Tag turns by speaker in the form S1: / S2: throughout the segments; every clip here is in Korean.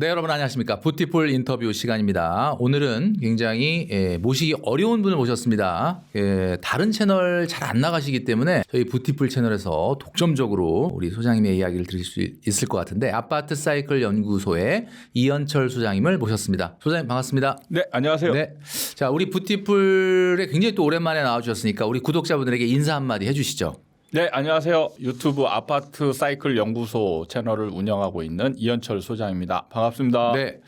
S1: 네, 여러분 안녕하십니까. 부티풀 인터뷰 시간입니다. 오늘은 굉장히 모시기 어려운 분을 모셨습니다. 다른 채널 잘 안 나가시기 때문에 저희 부티풀 채널에서 독점적으로 우리 소장님의 이야기를 들을 수 있을 것 같은데, 아파트 사이클 연구소의 이현철 소장님을 모셨습니다. 소장님 반갑습니다.
S2: 네, 안녕하세요.
S1: 네. 자, 우리 부티풀에 굉장히 또 오랜만에 나와주셨으니까 우리 구독자분들에게 인사 한마디 해주시죠.
S2: 네, 안녕하세요. 유튜브 아파트 사이클 연구소 채널을 운영하고 있는 이현철 소장입니다. 반갑습니다.
S1: 네.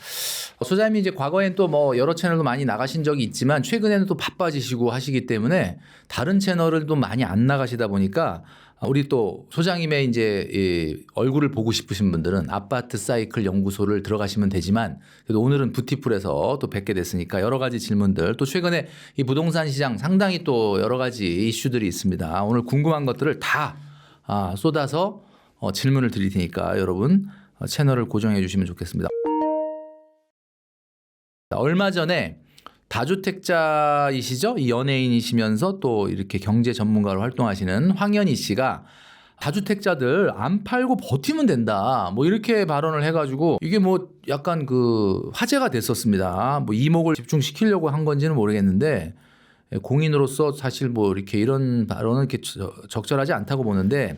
S1: 소장님이 이제 과거엔 또 뭐 여러 채널도 많이 나가신 적이 있지만 최근에는 또 바빠지시고 하시기 때문에 다른 채널을 또 많이 안 나가시다 보니까 우리 또 소장님의 이제 이 얼굴을 보고 싶으신 분들은 아파트 사이클 연구소를 들어가시면 되지만, 그래도 오늘은 부티풀에서 또 뵙게 됐으니까 여러 가지 질문들, 또 최근에 이 부동산 시장 상당히 또 여러 가지 이슈들이 있습니다. 오늘 궁금한 것들을 다 쏟아서 질문을 드릴 테니까 여러분 채널을 고정해 주시면 좋겠습니다. 얼마 전에 다주택자이시죠? 이 연예인이시면서 또 이렇게 경제 전문가로 활동하시는 황현희 씨가 다주택자들 안 팔고 버티면 된다, 뭐 이렇게 발언을 해가지고 이게 뭐 약간 그 화제가 됐었습니다. 뭐 이목을 집중시키려고 한 건지는 모르겠는데, 공인으로서 사실 뭐 이렇게 이런 발언은 이렇게 적절하지 않다고 보는데,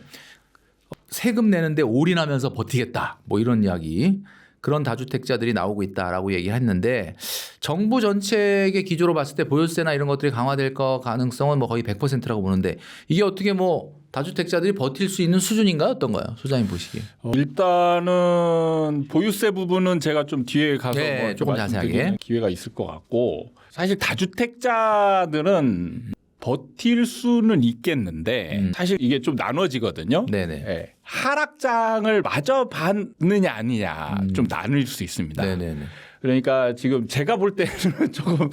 S1: 세금 내는데 올인하면서 버티겠다, 뭐 이런 이야기, 그런 다주택자들이 나오고 있다라고 얘기를 했는데, 정부 정책의 기조로 봤을 때 보유세나 이런 것들이 강화될 가능성은 뭐 거의 100%라고 보는데, 이게 어떻게 뭐 다주택자들이 버틸 수 있는 수준인가요? 어떤가요? 소장님 보시기에.
S2: 일단은 보유세 부분은 제가 좀 뒤에 가서
S1: 네,
S2: 뭐
S1: 조금 자세하게
S2: 기회가 있을 것 같고, 사실 다주택자들은 버틸 수는 있겠는데 사실 이게 좀 나눠지거든요.
S1: 네네.
S2: 네. 하락장을 마저 받느냐 아니냐 좀 나눌 수 있습니다.
S1: 네네네.
S2: 그러니까 지금 제가 볼 때는 조금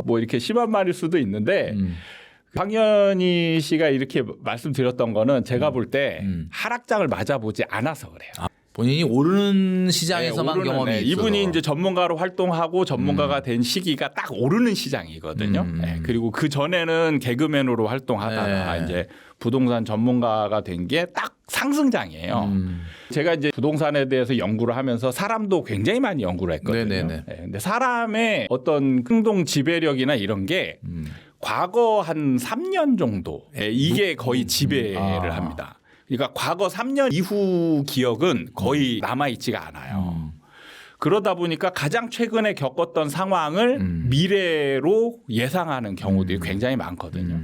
S2: 뭐 이렇게 심한 말일 수도 있는데, 황현희 씨가 이렇게 말씀드렸던 거는 제가 볼 때 하락장을 맞아보지 않아서 그래요.
S1: 본인이 오르는 시장에서만
S2: 오르는,
S1: 경험이 있어서.
S2: 이분이 이제 전문가로 활동하고 전문가가 된 시기가 딱 오르는 시장이거든요. 그리고 그 전에는 개그맨으로 활동하다가 이제 부동산 전문가가 된 게 딱 상승장이에요. 제가 이제 부동산에 대해서 연구를 하면서 사람도 굉장히 많이 연구를 했거든요.
S1: 네네네.
S2: 근데 사람의 어떤 행동 지배력이나 이런 게 과거 한 3년 정도 이게 거의 지배를 합니다. 그러니까 과거 3년 이후 기억은 거의 남아있지가 않아요. 그러다 보니까 가장 최근에 겪었던 상황을 미래로 예상하는 경우들이 굉장히 많거든요.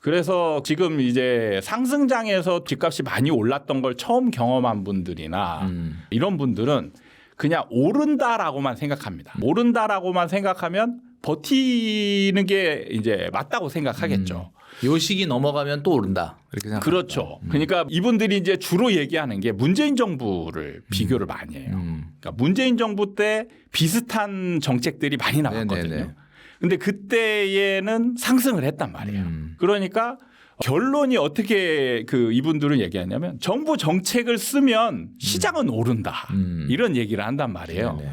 S2: 그래서 지금 이제 상승장에서 집값이 많이 올랐던 걸 처음 경험한 분들이나 이런 분들은 그냥 오른다라고만 생각합니다. 오른다라고만 생각하면 버티는 게 이제 맞다고 생각하겠죠.
S1: 요 시기 넘어가면 또 오른다, 이렇게 생각합니다.
S2: 그렇죠. 그러니까 이분들이 이제 주로 얘기하는 게 문재인 정부를 비교를 많이 해요. 그러니까 문재인 정부 때 비슷한 정책들이 많이 나왔거든요.
S1: 네네네.
S2: 근데 그때에는 상승을 했단 말이에요. 그러니까 결론이 어떻게 이분들은 얘기하냐면, 정부 정책을 쓰면 시장은 오른다, 이런 얘기를 한단 말이에요.
S1: 네네.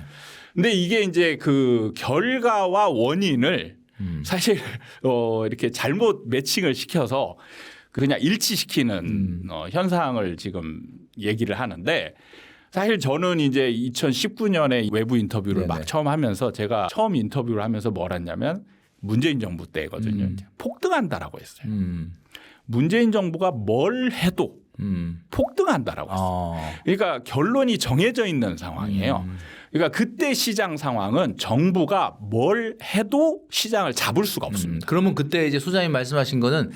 S2: 근데 이게 이제 그 결과와 원인을 사실 이렇게 잘못 매칭을 시켜서 그냥 일치시키는 현상을 지금 얘기를 하는데, 사실 저는 이제 2019년에 외부 인터뷰를 막 처음 하면서, 제가 처음 인터뷰를 하면서 뭘 했냐면 문재인 정부 때거든요. 이제 폭등한다라고 했어요. 문재인 정부가 뭘 해도 폭등한다라고 했어요. 그러니까 결론이 정해져 있는 상황이에요. 그러니까 그때 시장 상황은 정부가 뭘 해도 시장을 잡을 수가 없습니다.
S1: 그러면 그때 이제 소장님 말씀하신 거는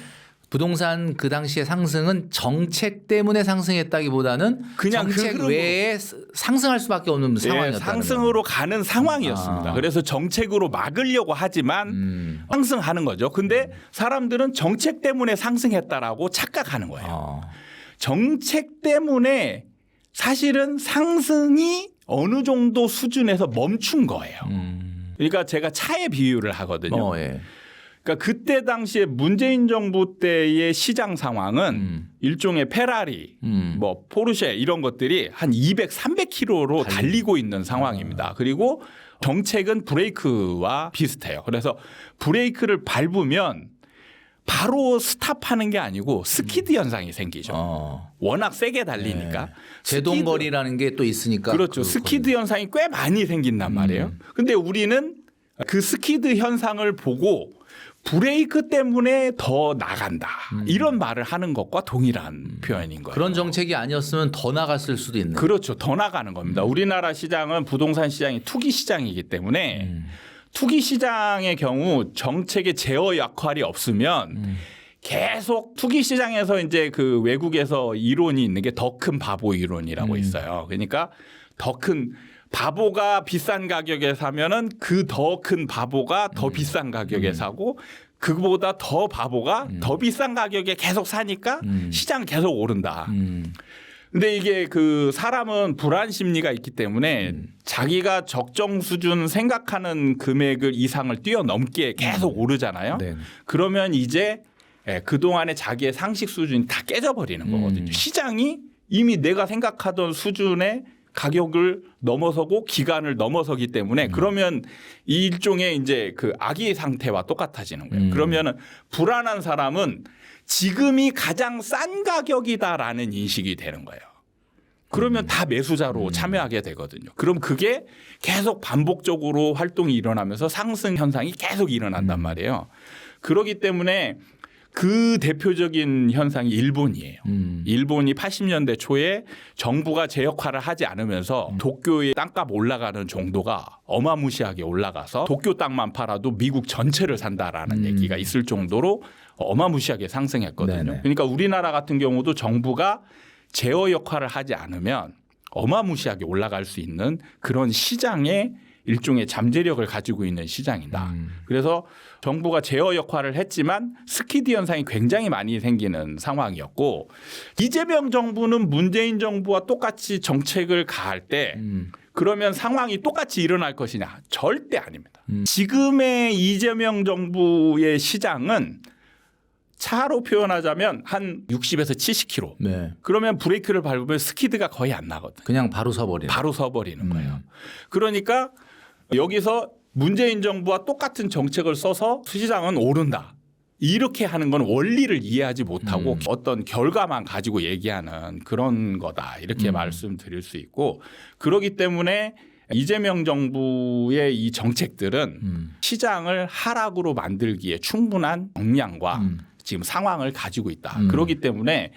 S1: 부동산 그 당시의 상승은 정책 때문에 상승했다기보다는 그냥 정책 외에 상승할 수밖에 없는 상황이었다.
S2: 상승으로 가는 상황이었습니다. 그래서 정책으로 막으려고 하지만 상승하는 거죠. 근데 사람들은 정책 때문에 상승했다라고 착각하는 거예요. 정책 때문에 사실은 상승이 어느 정도 수준에서 멈춘 거예요. 그러니까 제가 차의 비유를 하거든요.
S1: 예.
S2: 그러니까 그때 당시에 문재인 정부 때의 시장 상황은 일종의 페라리, 뭐 포르쉐 이런 것들이 한 200, 300km로 달리고 있는 상황입니다. 그리고 정책은 브레이크와 비슷해요. 그래서 브레이크를 밟으면 바로 스탑하는 게 아니고 스키드 현상이 생기죠. 워낙 세게 달리니까.
S1: 네. 제동거리라는 게 또 있으니까.
S2: 그렇죠. 스키드 현상이 꽤 많이 생긴단 말이에요. 근데 우리는 그 스키드 현상을 보고 브레이크 때문에 더 나간다. 이런 말을 하는 것과 동일한 표현인 거예요.
S1: 그런 정책이 아니었으면 더 나갔을 수도 있는.
S2: 그렇죠. 더 나가는 겁니다. 우리나라 시장은 부동산 시장이 투기 시장이기 때문에 투기 시장의 경우 정책의 제어 역할이 없으면 계속 투기 시장에서 이제 그 외국에서 이론이 있는 게 더 큰 바보 이론이라고 있어요. 그러니까 더 큰 바보가 비싼 가격에 사면은 그 더 큰 바보가 더 비싼 가격에 사고 그보다 더 바보가 더 비싼 가격에 계속 사니까 시장 계속 오른다. 근데 이게 그 사람은 불안 심리가 있기 때문에 자기가 적정 수준 생각하는 금액을 이상을 뛰어넘기에 계속 오르잖아요.
S1: 네.
S2: 그러면 이제 그동안의 자기의 상식 수준이 다 깨져버리는 거거든요. 시장이 이미 내가 생각하던 수준의 가격을 넘어서고 기간을 넘어서기 때문에 그러면 이 일종의 이제 그 악의 상태와 똑같아지는 거예요. 그러면은 불안한 사람은 지금이 가장 싼 가격이다라는 인식이 되는 거예요. 그러면 다 매수자로 참여하게 되거든요. 그럼 그게 계속 반복적으로 활동이 일어나면서 상승 현상이 계속 일어난단 말이에요. 그렇기 때문에 그 대표적인 현상이 일본이에요. 일본이 80년대 초에 정부가 제 역할을 하지 않으면서 도쿄의 땅값 올라가는 정도가 어마무시하게 올라가서 도쿄 땅만 팔아도 미국 전체를 산다라는 얘기가 있을 정도로 어마무시하게 상승했거든요.
S1: 네네.
S2: 그러니까 우리나라 같은 경우도 정부가 제어 역할을 하지 않으면 어마무시하게 올라갈 수 있는 그런 시장의 일종의 잠재력을 가지고 있는 시장이다. 그래서 정부가 제어 역할을 했지만 스키드 현상이 굉장히 많이 생기는 상황이었고 이재명 정부는 문재인 정부와 똑같이 정책을 가할 때 그러면 상황이 똑같이 일어날 것이냐? 절대 아닙니다. 지금의 이재명 정부의 시장은 차로 표현하자면 한 60에서 70km.
S1: 네.
S2: 그러면 브레이크를 밟으면 스키드가 거의 안 나거든요.
S1: 그냥 바로 서버리는.
S2: 바로 서버리는 거예요. 그러니까 여기서 문재인 정부와 똑같은 정책을 써서 시장은 오른다. 이렇게 하는 건 원리를 이해하지 못하고 어떤 결과만 가지고 얘기하는 그런 거다. 이렇게 말씀드릴 수 있고 그렇기 때문에 이재명 정부의 이 정책들은 시장을 하락으로 만들기에 충분한 역량과 지금 상황을 가지고 있다. 그렇기 때문에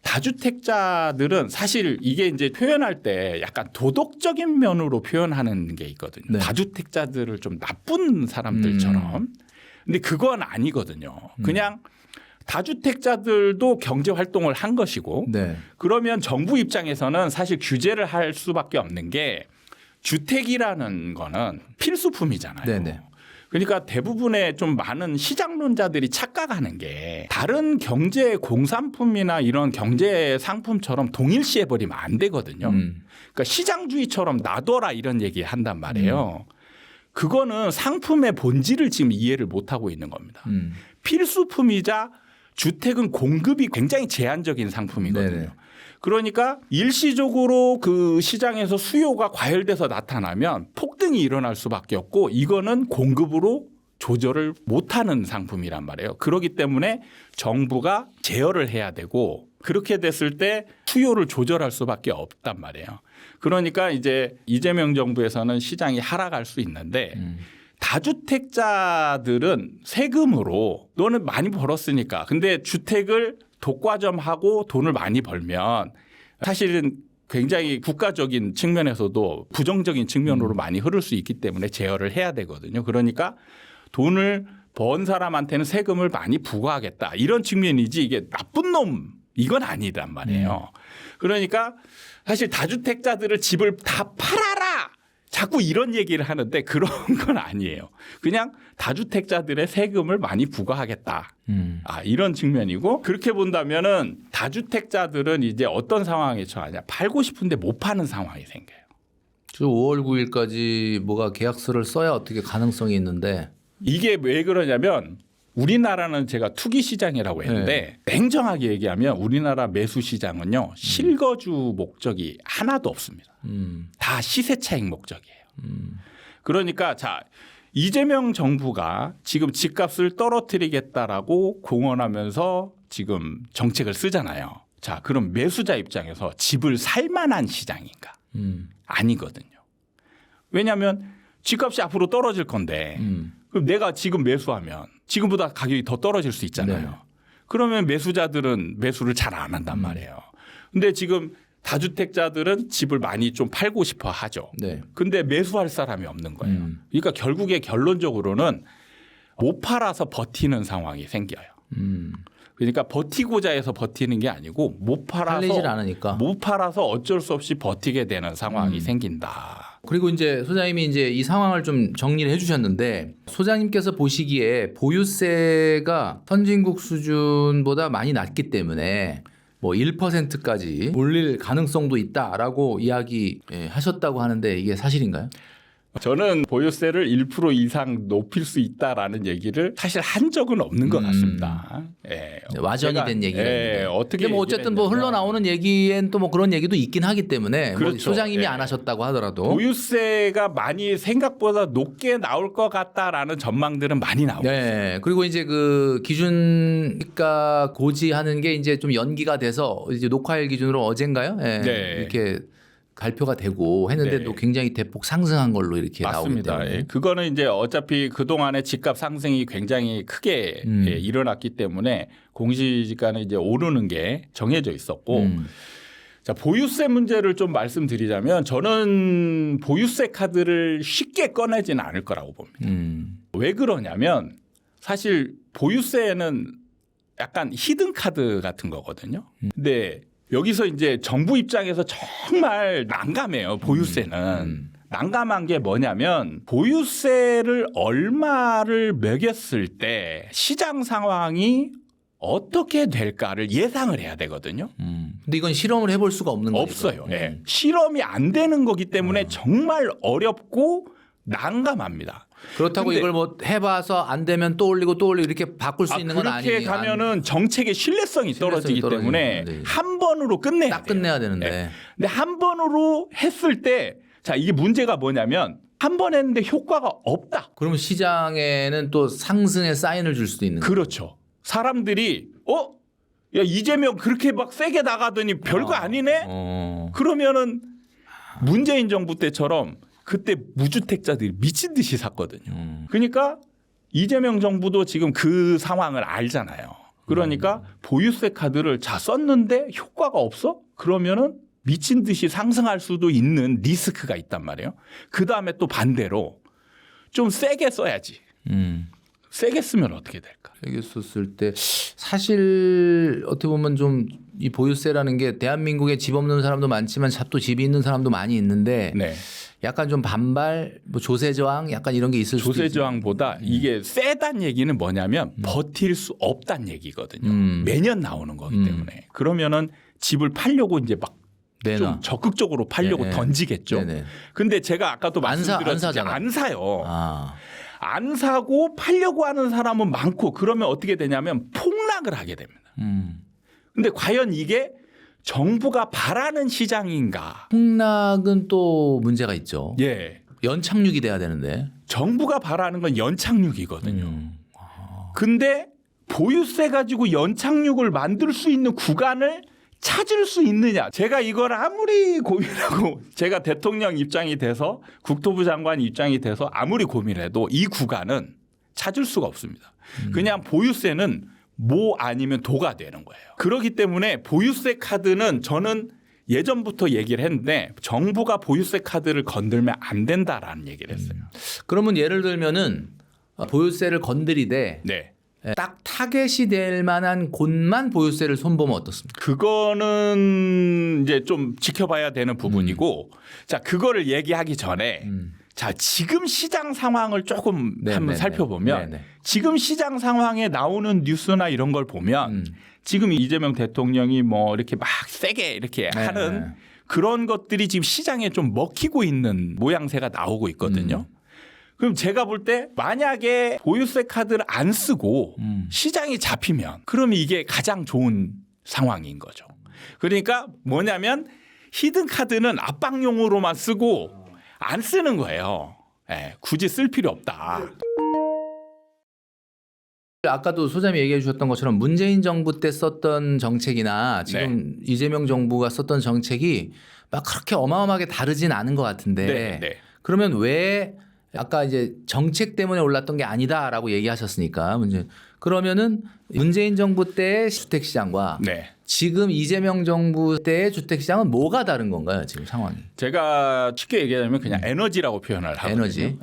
S2: 다주택자들은 사실 이게 이제 표현할 때 약간 도덕적인 면으로 표현하는 게 있거든요.
S1: 네.
S2: 다주택자들을 좀 나쁜 사람들처럼. 근데 그건 아니거든요. 그냥 다주택자들도 경제 활동을 한 것이고
S1: 네.
S2: 그러면 정부 입장에서는 사실 규제를 할 수밖에 없는 게 주택이라는 거는 필수품이잖아요.
S1: 네네.
S2: 그러니까 대부분의 좀 많은 시장론자들이 착각하는 게 다른 경제 공산품이나 이런 경제 상품처럼 동일시해 버리면 안 되거든요. 그러니까 시장주의처럼 놔둬라 이런 얘기 한단 말이에요. 그거는 상품의 본질을 지금 이해를 못 하고 있는 겁니다. 필수품이자 주택은 공급이 굉장히 제한적인 상품이거든요.
S1: 네네.
S2: 그러니까 일시적으로 그 시장에서 수요가 과열돼서 나타나면 폭등이 일어날 수밖에 없고 이거는 공급으로 조절을 못하는 상품이란 말이에요. 그렇기 때문에 정부가 제어를 해야 되고 그렇게 됐을 때 수요를 조절할 수밖에 없단 말이에요. 그러니까 이제 이재명 정부에서는 시장이 하락할 수 있는데 다주택자들은 세금으로 너는 많이 벌었으니까 근데 주택을 독과점하고 돈을 많이 벌면 사실은 굉장히 국가적인 측면에서도 부정적인 측면으로 많이 흐를 수 있기 때문에 제어를 해야 되거든요. 그러니까 돈을 번 사람한테는 세금을 많이 부과하겠다. 이런 측면이지 이게 나쁜 놈 이건 아니란 말이에요. 그러니까 사실 다주택자들을 집을 다 팔아라. 자꾸 이런 얘기를 하는데 그런 건 아니에요. 그냥 다주택자들의 세금을 많이 부과하겠다. 이런 측면이고 그렇게 본다면은 다주택자들은 이제 어떤 상황에 처하냐. 팔고 싶은데 못 파는 상황이 생겨요.
S1: 저 5월 9일까지 뭐가 계약서를 써야 어떻게 가능성이 있는데
S2: 이게 왜 그러냐면 우리나라는 제가 투기 시장이라고 했는데 냉정하게 얘기하면 우리나라 매수 시장은요. 실거주 목적이 하나도 없습니다. 다 시세 차익 목적이에요. 그러니까 자 이재명 정부가 지금 집값을 떨어뜨리겠다라고 공언하면서 지금 정책을 쓰잖아요. 자, 그럼 매수자 입장에서 집을 살 만한 시장인가? 아니거든요. 왜냐하면 집값이 앞으로 떨어질 건데 그럼 내가 지금 매수하면 지금보다 가격이 더 떨어질 수 있잖아요.
S1: 네.
S2: 그러면 매수자들은 매수를 잘 안 한단 말이에요. 근데 지금 다주택자들은 집을 많이 좀 팔고 싶어 하죠.
S1: 네.
S2: 근데 매수할 사람이 없는 거예요. 그러니까 결국에 결론적으로는 못 팔아서 버티는 상황이 생겨요. 그러니까 버티고자 해서 버티는 게 아니고 못
S1: 팔리질 않으니까.
S2: 못 팔아서 어쩔 수 없이 버티게 되는 상황이 생긴다.
S1: 그리고 이제 소장님이 이제 이 상황을 좀 정리를 해주셨는데 소장님께서 보시기에 보유세가 선진국 수준보다 많이 낮기 때문에 뭐 1%까지 올릴 가능성도 있다라고 이야기하셨다고 하는데 이게 사실인가요?
S2: 저는 보유세를 1% 이상 높일 수 있다라는 얘기를 사실 한 적은 없는 것 같습니다. 예.
S1: 와전이
S2: 제가,
S1: 된 얘기가
S2: 예,
S1: 있는데.
S2: 어떻게
S1: 근데 뭐 어쨌든 뭐 흘러나오는 얘기엔 또 뭐 그런 얘기도 있긴 하기 때문에
S2: 그렇죠.
S1: 뭐 소장님이
S2: 예.
S1: 안 하셨다고 하더라도
S2: 보유세가 많이 생각보다 높게 나올 것 같다라는 전망들은 많이 나오고
S1: 네. 그리고 이제 그 기준가 고지하는 게 이제 좀 연기가 돼서 이제 녹화일 기준으로 어젠가요? 예.
S2: 네.
S1: 이렇게 발표가 되고 했는데
S2: 네.
S1: 또 굉장히 대폭 상승한 걸로 이렇게 나오기
S2: 맞습니다.
S1: 때문에.
S2: 예. 그거는 이제 어차피 그동안의 집값 상승이 굉장히 크게 예, 일어났기 때문에 공시지가는 이제 오르는 게 정해져 있었고 자, 보유세 문제를 좀 말씀드리자면 저는 보유세 카드를 쉽게 꺼내지는 않을 거라고 봅니다. 왜 그러냐면 사실 보유세는 약간 히든 카드 같은 거거든요. 근데 여기서 이제 정부 입장에서 정말 난감해요. 보유세는. 난감한 게 뭐냐면 보유세를 얼마를 매겼을 때 시장 상황이 어떻게 될까를 예상을 해야 되거든요.
S1: 근데 이건 실험을 해볼 수가 없는 거죠.
S2: 없어요. 예. 실험이 안 되는 거기 때문에 정말 어렵고 난감합니다.
S1: 그렇다고
S2: 근데-
S1: 이걸 뭐 해봐서 안 되면 또 올리고 또 올리고 이렇게 바꿀 수 있는 건 아니에요.
S2: 그렇게 가면은 정책의 신뢰성이 떨어지기
S1: 떨어지는
S2: 때문에
S1: 건데.
S2: 한 번으로 끝내야
S1: 딱
S2: 돼요.
S1: 끝내야 되는데.
S2: 예. 근데 한 번으로 했을 때 자, 이게 문제가 뭐냐면 한 번 했는데 효과가 없다.
S1: 그러면 시장에는 또 상승의 사인을 줄 수도 있는 거예요.
S2: 그렇죠. 사람들이 야 이재명 그렇게 막 세게 나가더니 별거 아니네. 그러면은 문재인 정부 때처럼 그때 무주택자들이 미친 듯이 샀거든요. 그러니까 이재명 정부도 지금 그 상황을 알잖아요. 그러니까 보유세 카드를 자 썼는데 효과가 없어? 그러면은 미친 듯이 상승할 수도 있는 리스크가 있단 말이에요. 그 다음에 또 반대로 좀 세게 써야지. 세게 쓰면 어떻게 될까?
S1: 세게 썼을 때 사실 어떻게 보면 좀 이 보유세라는 게 대한민국에 집 없는 사람도 많지만 또 집이 있는 사람도 많이 있는데
S2: 네.
S1: 약간 좀 반발, 뭐 조세 저항 약간 이런 게 있을 수도
S2: 조세
S1: 있죠.
S2: 저항보다 이게 세단 얘기는 뭐냐면 버틸 수 없단 얘기거든요. 매년 나오는 거기 때문에. 그러면은 집을 팔려고 이제 막 좀
S1: 내놔.
S2: 적극적으로 팔려고
S1: 네, 네.
S2: 던지겠죠.
S1: 네네.
S2: 근데 제가 아까도
S1: 안
S2: 말씀드렸듯이
S1: 사잖아요.
S2: 안 사요.
S1: 아.
S2: 안 사고 팔려고 하는 사람은 많고 그러면 어떻게 되냐면 폭락을 하게 됩니다. 근데 과연 이게 정부가 바라는 시장인가?
S1: 폭락은 또 문제가 있죠.
S2: 예.
S1: 연착륙이 돼야 되는데.
S2: 정부가 바라는 건 연착륙이거든요. 근데 보유세 가지고 연착륙을 만들 수 있는 구간을 찾을 수 있느냐. 제가 이걸 아무리 고민하고 제가 대통령 입장이 돼서 국토부 장관 입장이 돼서 아무리 고민해도 이 구간은 찾을 수가 없습니다. 그냥 보유세는 모 아니면 도가 되는 거예요. 그렇기 때문에 보유세 카드는 저는 예전부터 얘기를 했는데 정부가 보유세 카드를 건들면 안 된다라는 얘기를 했어요.
S1: 그러면 예를 들면은 보유세를 건드리되
S2: 네.
S1: 딱 타겟이 될 만한 곳만 보유세를 손보면 어떻습니까?
S2: 그거는 이제 좀 지켜봐야 되는 부분이고 자, 그거를 얘기하기 전에 자, 지금 시장 상황을 조금
S1: 네,
S2: 한번
S1: 네,
S2: 살펴보면
S1: 네, 네.
S2: 지금 시장 상황에 나오는 뉴스나 이런 걸 보면 지금 이재명 대통령이 뭐 이렇게 막 세게 이렇게
S1: 네,
S2: 하는
S1: 네.
S2: 그런 것들이 지금 시장에 좀 먹히고 있는 모양새가 나오고 있거든요. 그럼 제가 볼 때 만약에 보유세 카드를 안 쓰고 시장이 잡히면 그럼 이게 가장 좋은 상황인 거죠. 그러니까 뭐냐면 히든 카드는 압박용으로만 쓰고 안 쓰는 거예요. 굳이 쓸 필요 없다.
S1: 아까도 소장님이 얘기해 주셨던 것처럼 문재인 정부 때 썼던 정책이나 지금 이재명 정부가 썼던 정책이 막 그렇게 어마어마하게 다르진 않은 것 같은데 그러면 왜 아까 이제 정책 때문에 올랐던 게 아니다라고 얘기하셨으니까 그러면은 문재인 정부 때의 주택시장과 지금 이재명 정부 때의 주택시장은 뭐가 다른 건가요? 지금 상황이.
S2: 제가 쉽게 얘기하자면 그냥 에너지라고 표현을 하거든요.
S1: 에너지.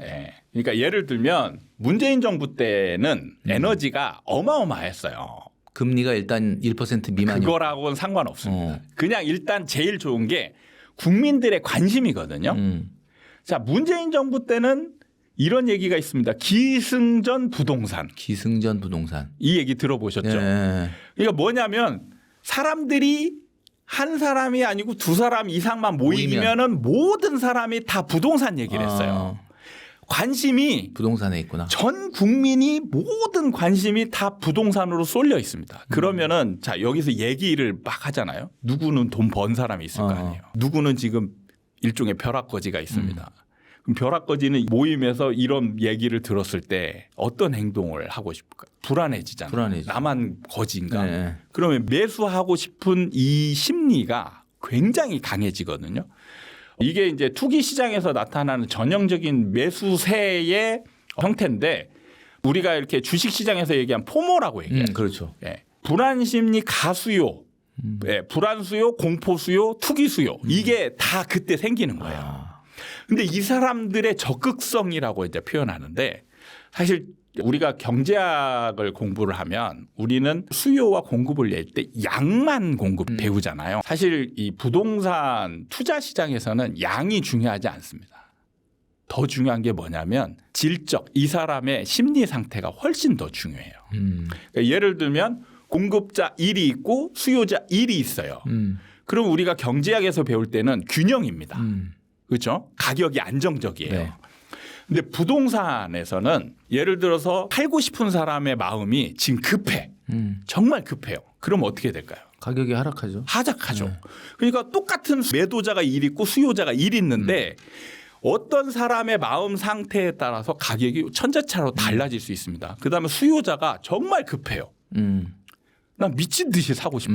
S2: 그러니까 예를 들면 문재인 정부 때는 에너지가 어마어마했어요.
S1: 금리가 일단 1% 미만이요.
S2: 그거라고는 상관없습니다. 그냥 일단 제일 좋은 게 국민들의 관심이거든요. 자, 문재인 정부 때는 이런 얘기가 있습니다. 기승전 부동산.
S1: 기승전 부동산.
S2: 이 얘기 들어보셨죠?
S1: 예.
S2: 그러니까 뭐냐면 사람들이 한 사람이 아니고 두 사람 이상만 모이면은 모든 사람이 다 부동산 얘기를 했어요. 관심이
S1: 부동산에 있구나.
S2: 전 국민이 모든 관심이 다 부동산으로 쏠려 있습니다. 그러면은 자, 여기서 얘기를 막 하잖아요. 누구는 돈 번 사람이 있을 거 아니에요. 누구는 지금 일종의 벼락거지가 있습니다. 그럼 벼락거지는 모임에서 이런 얘기를 들었을 때 어떤 행동을 하고 싶을까? 불안해지잖아요.
S1: 불안해지죠.
S2: 나만 거지인가? 그러면 매수하고 싶은 이 심리가 굉장히 강해지거든요. 이게 이제 투기 시장에서 나타나는 전형적인 매수세의 형태인데 우리가 이렇게 주식 시장에서 얘기한 포모라고 얘기해요.
S1: 그렇죠.
S2: 불안 심리 가수요. 불안 수요, 공포 수요, 투기 수요. 이게 다 그때 생기는 거예요. 근데 이 사람들의 적극성이라고 이제 표현하는데 사실 우리가 경제학을 공부를 하면 우리는 수요와 공급을 낼 때 양만 배우잖아요. 사실 이 부동산 투자 시장에서는 양이 중요하지 않습니다. 더 중요한 게 뭐냐면 질적, 이 사람의 심리 상태가 훨씬 더 중요해요. 그러니까 예를 들면 공급자 1이 있고 수요자 1이 있어요. 그럼 우리가 경제학에서 배울 때는 균형입니다. 그렇죠? 가격이 안정적이에요. 근데 부동산에서는 예를 들어서 팔고 싶은 사람의 마음이 지금 급해. 정말 급해요. 그럼 어떻게 될까요?
S1: 가격이 하락하죠.
S2: 하락하죠. 그러니까 똑같은 매도자가 1 있고 수요자가 1 있는데 어떤 사람의 마음 상태에 따라서 가격이 천재차로 달라질 수 있습니다. 그다음에 수요자가 정말 급해요. 난 미친 듯이 사고 싶어.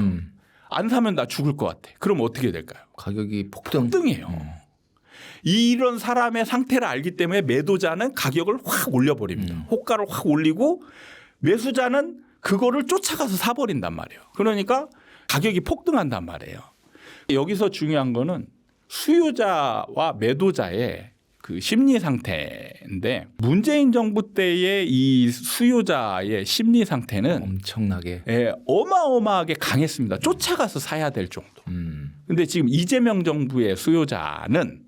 S2: 안 사면 나 죽을 것 같아. 그럼 어떻게 될까요?
S1: 가격이
S2: 폭등해요. 이런 사람의 상태를 알기 때문에 매도자는 가격을 확 올려버립니다. 호가를 확 올리고 매수자는 그거를 쫓아가서 사버린단 말이에요. 그러니까 가격이 폭등한단 말이에요. 여기서 중요한 거는 수요자와 매도자의 그 심리 상태인데 문재인 정부 때의 이 수요자의 심리 상태는
S1: 엄청나게
S2: 어마어마하게 강했습니다. 쫓아가서 사야 될 정도. 근데 지금 이재명 정부의 수요자는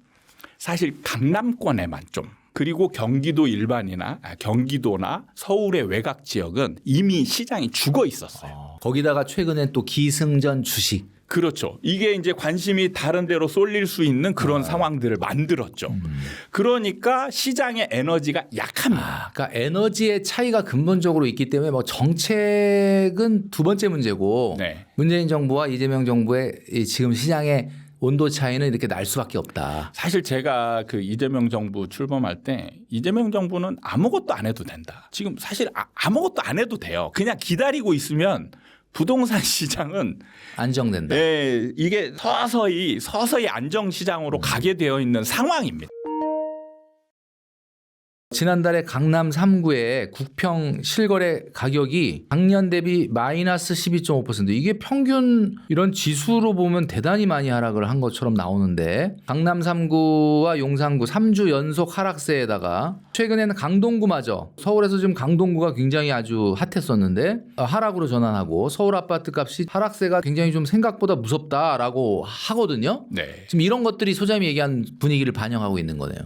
S2: 사실 강남권에만 좀 그리고 경기도 일반이나 경기도나 서울의 외곽 지역은 이미 시장이 죽어 있었어요.
S1: 거기다가 최근에 또 기승전 주식.
S2: 그렇죠. 이게 이제 관심이 다른 데로 쏠릴 수 있는 그런 상황들을 만들었죠. 그러니까 시장의 에너지가 약합니다.
S1: 그러니까 에너지의 차이가 근본적으로 있기 때문에 뭐 정책은 두 번째 문제고 문재인 정부와 이재명 정부의 이 지금 시장의 온도 차이는 이렇게 날 수밖에 없다.
S2: 사실 제가 그 이재명 정부 출범할 때 이재명 정부는 아무것도 안 해도 된다. 지금 사실 아무것도 안 해도 돼요. 그냥 기다리고 있으면 부동산 시장은
S1: 안정된다.
S2: 이게 서서히 안정 시장으로 가게 되어 있는 상황입니다.
S1: 지난달에 강남 3구의 국평 실거래 가격이 작년 대비 마이너스 12.5%. 이게 평균 이런 지수로 보면 대단히 많이 하락을 한 것처럼 나오는데 강남 3구와 용산구 3주 연속 하락세에다가 최근에는 강동구마저 서울에서 지금 강동구가 굉장히 아주 핫했었는데 하락으로 전환하고 서울 아파트 값이 하락세가 굉장히 좀 생각보다 무섭다라고 하거든요. 지금 이런 것들이 소장님이 얘기한 분위기를 반영하고 있는 거네요.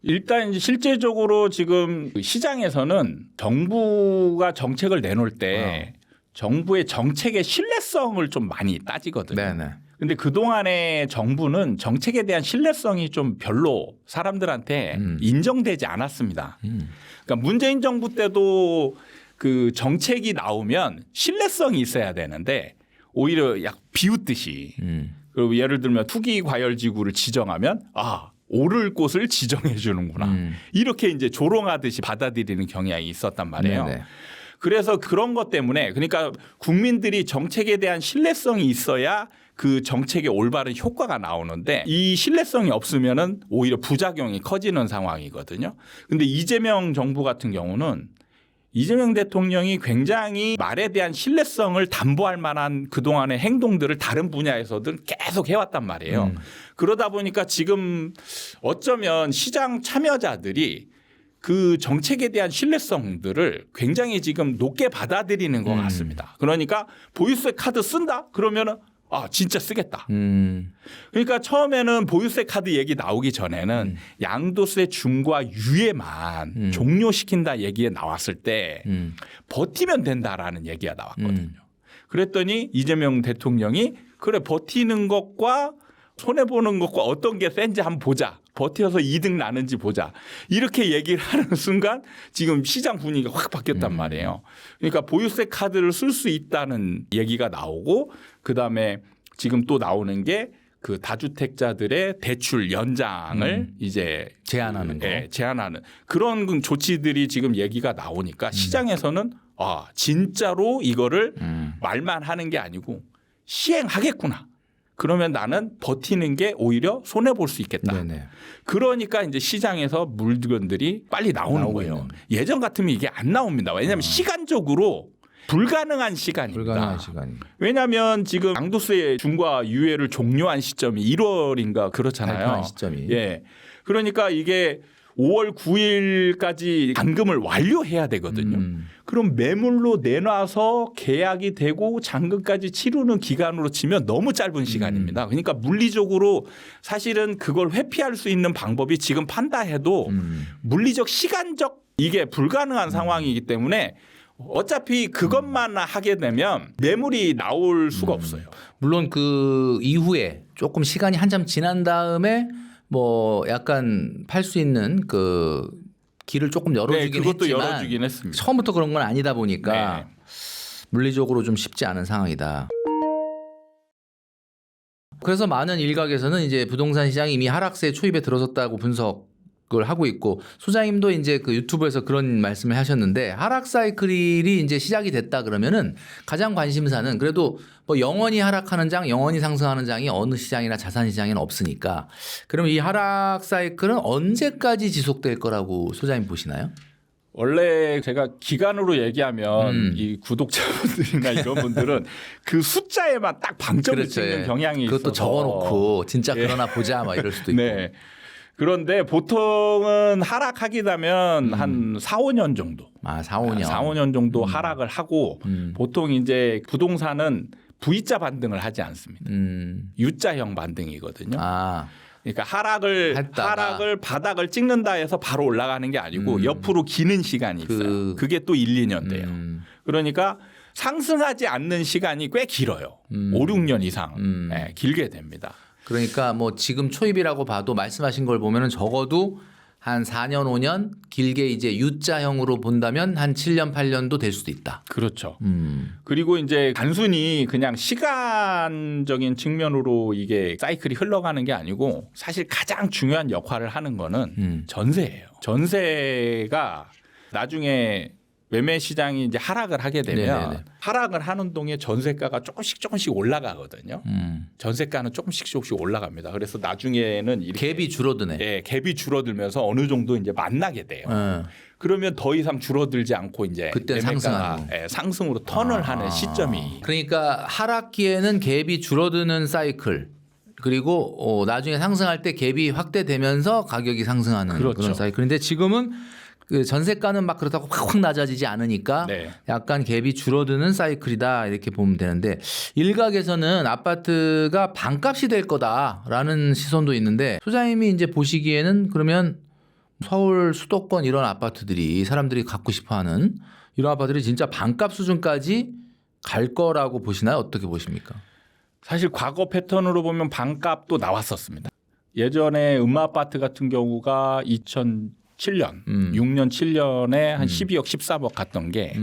S2: 일단 이제 실제적으로 지금 시장에서는 정부가 정책을 내놓을 때 정부의 정책의 신뢰성을 좀 많이 따지거든요. 근데 그동안의 정부는 정책에 대한 신뢰성이 좀 별로 사람들한테 인정되지 않았습니다. 그러니까 문재인 정부 때도 그 정책이 나오면 신뢰성이 있어야 되는데 오히려 약 비웃듯이 그리고 예를 들면 투기 과열지구를 지정하면 오를 곳을 지정해 주는구나. 이렇게 이제 조롱하듯이 받아들이는 경향이 있었단 말이에요.
S1: 네네.
S2: 그래서 그런 것 때문에 그러니까 국민들이 정책에 대한 신뢰성이 있어야 그 정책의 올바른 효과가 나오는데 이 신뢰성이 없으면은 오히려 부작용이 커지는 상황이거든요. 근데 이재명 정부 같은 경우는 이재명 대통령이 굉장히 말에 대한 신뢰성을 담보할 만한 그동안의 행동들을 다른 분야에서든 계속 해왔단 말이에요. 그러다 보니까 지금 어쩌면 시장 참여자들이 그 정책에 대한 신뢰성들을 굉장히 지금 높게 받아들이는 것 같습니다. 그러니까 보유세 카드 쓴다? 그러면은 아 진짜 쓰겠다. 그러니까 처음에는 보유세 카드 얘기 나오기 전에는 양도세 중과 유예만 종료시킨다 얘기에 나왔을 때 버티면 된다라는 얘기가 나왔거든요. 그랬더니 이재명 대통령이 그래 버티는 것과 손해보는 것과 어떤 게 센지 한번 보자. 버텨서 이득 나는지 보자. 이렇게 얘기를 하는 순간 지금 시장 분위기가 확 바뀌었단 말이에요. 그러니까 보유세 카드를 쓸 수 있다는 얘기가 나오고 그다음에 지금 또 나오는 게 그 다주택자들의 대출 연장을 이제
S1: 제한하는 거.
S2: 예, 제한하는 그런 조치들이 지금 얘기가 나오니까 시장에서는 아 진짜로 이거를 말만 하는 게 아니고 시행하겠구나. 그러면 나는 버티는 게 오히려 손해 볼 수 있겠다.
S1: 네네.
S2: 그러니까 이제 시장에서 물건들이 빨리 나오는 거예요.
S1: 있는.
S2: 예전 같으면 이게 안 나옵니다. 왜냐하면 시간적으로 불가능한 시간입니다.
S1: 불가능한 시간이.
S2: 왜냐하면 지금 양도세 중과 유예를 종료한 시점이 1월인가 그렇잖아요.
S1: 발표한 시점이.
S2: 예. 그러니까 이게 5월 9일까지 잔금을 완료해야 되거든요. 그럼 매물로 내놔서 계약이 되고 잔금까지 치르는 기간으로 치면 너무 짧은 시간입니다. 그러니까 물리적으로 사실은 그걸 회피할 수 있는 방법이 지금 판다 해도 물리적 시간적 이게 불가능한 상황이기 때문에 어차피 그것만 하게 되면 매물이 나올 수가 없어요.
S1: 물론 그 이후에 조금 시간이 한참 지난 다음에 뭐 약간 팔 수 있는 그 길을 조금 열어주긴
S2: 네, 그것도
S1: 했지만
S2: 열어주긴 했습니다.
S1: 처음부터 그런 건 아니다 보니까
S2: 네.
S1: 물리적으로 좀 쉽지 않은 상황이다. 그래서 많은 일각에서는 이제 부동산 시장이 이미 하락세에 초입에 들어섰다고 분석을 하고 있고 소장님도 이제 그 유튜브에서 그런 말씀을 하셨는데 하락 사이클이 이제 시작이 됐다 그러면은 가장 관심사는 그래도 뭐 영원히 하락하는 장, 영원히 상승하는 장이 어느 시장이나 자산 시장에는 없으니까 그러면 이 하락 사이클은 언제까지 지속될 거라고 소장님 보시나요?
S2: 원래 제가 기간으로 얘기하면 이 구독자분들이나 이런 분들은 그 숫자에만 딱 방점을 찍는 경향이 있어서
S1: 그것도 적어놓고 진짜 그러나 보자 막 이럴 수도 있고.
S2: 네. 그런데 보통은 하락하게 되면 한 4, 5년 정도.
S1: 아, 4, 5년.
S2: 4, 5년 정도 하락을 하고 보통 이제 부동산은 V자 반등을 하지 않습니다. U자형 반등이거든요.
S1: 아.
S2: 그러니까 하락을 바닥을 찍는다 해서 바로 올라가는 게 아니고 옆으로 기는 시간이 있어요. 그게 또 1, 2년 돼요. 그러니까 상승하지 않는 시간이 꽤 길어요. 5, 6년 이상 네, 길게 됩니다.
S1: 그러니까 뭐 지금 초입이라고 봐도 말씀하신 걸 보면은 적어도 한 4년, 5년 길게 이제 U자형으로 본다면 한 7년, 8년도 될 수도 있다.
S2: 그렇죠. 그리고 이제 단순히 그냥 시간적인 측면으로 이게 사이클이 흘러가는 게 아니고 사실 가장 중요한 역할을 하는 거는 전세예요. 전세가 나중에 매매 시장이 이제 하락을 하게 되면
S1: 네네네.
S2: 하락을 하는 동에 전세가가 조금씩 올라가거든요. 전세가는 조금씩 올라갑니다. 그래서 나중에는 이렇게
S1: 갭이 줄어드네.
S2: 예, 갭이 줄어들면서 어느 정도 이제 만나게 돼요. 그러면 더 이상 줄어들지 않고 이제
S1: 그때
S2: 매매가가,
S1: 상승하는.
S2: 예, 상승으로 턴을 하는 시점이
S1: 그러니까 하락기에는 갭이 줄어드는 사이클. 그리고 나중에 상승할 때 갭이 확대되면서 가격이 상승하는
S2: 그렇죠.
S1: 그런 사이클인데 지금은 그 전세가는 막 그렇다고 확 낮아지지 않으니까
S2: 네.
S1: 약간 갭이 줄어드는 사이클이다 이렇게 보면 되는데 일각에서는 아파트가 반값이 될 거다라는 시선도 있는데 소장님이 이제 보시기에는 그러면 서울 수도권 이런 아파트들이 사람들이 갖고 싶어하는 이런 아파트들이 진짜 반값 수준까지 갈 거라고 보시나요? 어떻게 보십니까?
S2: 사실 과거 패턴으로 보면 반값도 나왔었습니다. 예전에 음마아파트 같은 경우가 2007년, 6년, 7년에 한 12억, 13억 갔던 게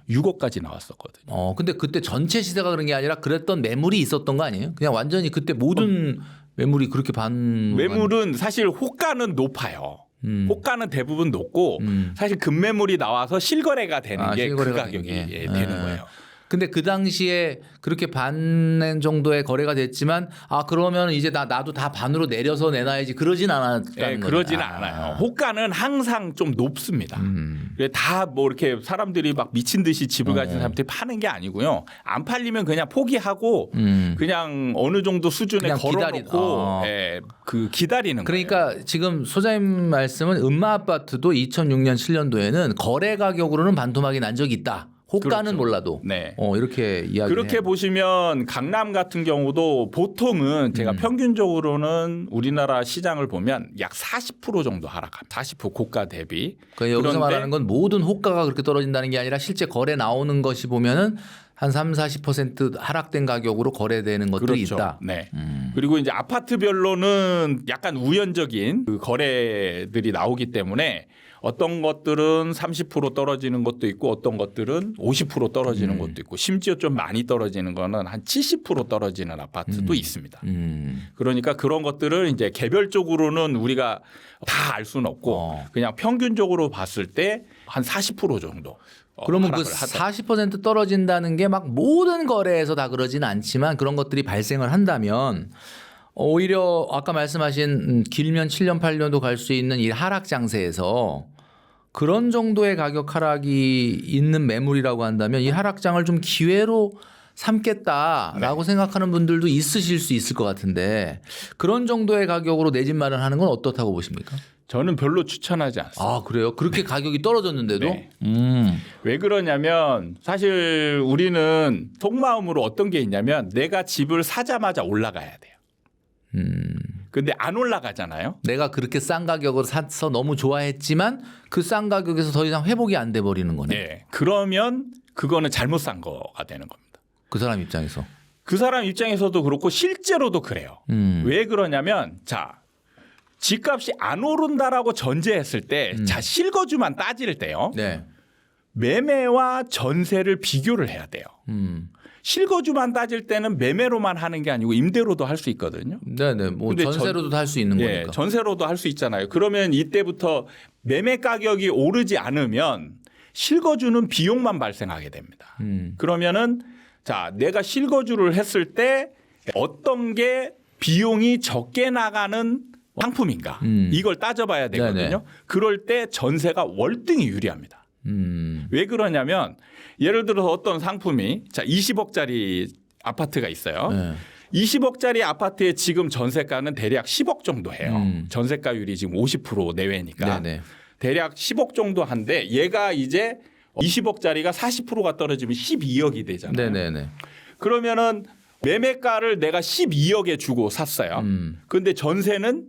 S2: 6억까지 나왔었거든요.
S1: 근데 그때 전체 시세가 그런 게 아니라 그랬던 매물이 있었던 거 아니에요? 그냥 완전히 그때 모든 매물이 그렇게 반
S2: 매물은 사실 호가는 높아요. 호가는 대부분 높고 사실 급매물이 나와서 실거래가 되는 게 그
S1: 실거래가
S2: 가격이
S1: 되는 게.
S2: 되는 거예요.
S1: 근데 그 당시에 그렇게 반 정도의 거래가 됐지만 그러면 이제 나도 다 반으로 내려서 내놔야지 그러진 않았다는 거죠.
S2: 그러지는 않아요. 호가는 항상 좀 높습니다. 다 뭐 이렇게 사람들이 막 미친 듯이 집을 가진 사람들이 파는 게 아니고요. 안 팔리면 그냥 포기하고 그냥 어느 정도 수준에
S1: 그냥
S2: 걸어놓고 그 기다리는 거예요.
S1: 그러니까 지금 소장님 말씀은 음마 아파트도 2006년 7년도에는 거래 가격으로는 반토막이 난 적이 있다. 호가는
S2: 그렇죠.
S1: 몰라도
S2: 네.
S1: 이렇게 이야기
S2: 그렇게 보시면 강남 같은 경우도 보통은 제가 평균적으로는 우리나라 시장을 보면 약 40% 정도 하락합니다. 40% 고가 대비.
S1: 그러니까 여기서
S2: 그런데
S1: 말하는 건 모든 호가가 그렇게 떨어진다는 게 아니라 실제 거래 나오는 것이 보면은 한 30-40% 하락된 가격으로 거래되는 것들이
S2: 그렇죠.
S1: 있다.
S2: 네. 그리고 이제 아파트별로는 약간 우연적인 그 거래들이 나오기 때문에 어떤 것들은 30% 떨어지는 것도 있고 어떤 것들은 50% 떨어지는 것도 있고 심지어 좀 많이 떨어지는 거는 한 70% 떨어지는 아파트도 있습니다. 그러니까 그런 것들을 이제 개별적으로는 우리가 다 알 수는 없고 그냥 평균적으로 봤을 때 한 40% 정도.
S1: 그러면 그 40% 떨어진다는 게 막 모든 거래에서 다 그러지는 않지만 그런 것들이 발생을 한다면 오히려 아까 말씀하신 길면 7년 8년도 갈 수 있는 이 하락 장세에서 그런 정도의 가격 하락이 있는 매물이라고 한다면 이 하락장을 좀 기회로 삼겠다라고 생각하는 분들도 있으실 수 있을 것 같은데 그런 정도의 가격으로 내 집 마련하는 건 어떻다고 보십니까?
S2: 저는 별로 추천하지 않습니다.
S1: 그래요? 그렇게 가격이 떨어졌는데도?
S2: 네. 왜 그러냐면 사실 우리는 속마음으로 어떤 게 있냐면 내가 집을 사자마자 올라가야 돼요. 근데 안 올라가잖아요.
S1: 내가 그렇게 싼 가격으로 사서 너무 좋아했지만 그 싼 가격에서 더 이상 회복이 안 돼 버리는 거네.
S2: 네. 그러면 그거는 잘못 산 거가 되는 겁니다.
S1: 그 사람 입장에서.
S2: 그 사람 입장에서도 그렇고 실제로도 그래요. 왜 그러냐면 집값이 안 오른다라고 전제했을 때 실거주만 따질 때요.
S1: 네.
S2: 매매와 전세를 비교를 해야 돼요. 실거주만 따질 때는 매매로만 하는 게 아니고 임대로도 할 수 있거든요.
S1: 네네. 뭐
S2: 근데
S1: 전세로도 할 수 있는 거니까.
S2: 전세로도 할 수 있잖아요. 그러면 이때부터 매매 가격이 오르지 않으면 실거주는 비용만 발생하게 됩니다. 그러면은 내가 실거주를 했을 때 어떤 게 비용이 적게 나가는 상품인가 이걸 따져봐야 되거든요.
S1: 네네.
S2: 그럴 때 전세가 월등히 유리합니다. 왜 그러냐면 예를 들어서 어떤 상품이 20억짜리 아파트가 있어요.
S1: 네.
S2: 20억짜리 아파트의 지금 전세가는 대략 10억 정도 해요. 전세가율이 지금 50% 내외니까
S1: 네네.
S2: 대략 10억 정도 한데 얘가 이제 20억짜리가 40%가 떨어지면 12억이 되잖아요.
S1: 네네네.
S2: 그러면은 매매가를 내가 12억에 주고 샀어요. 그런데 전세는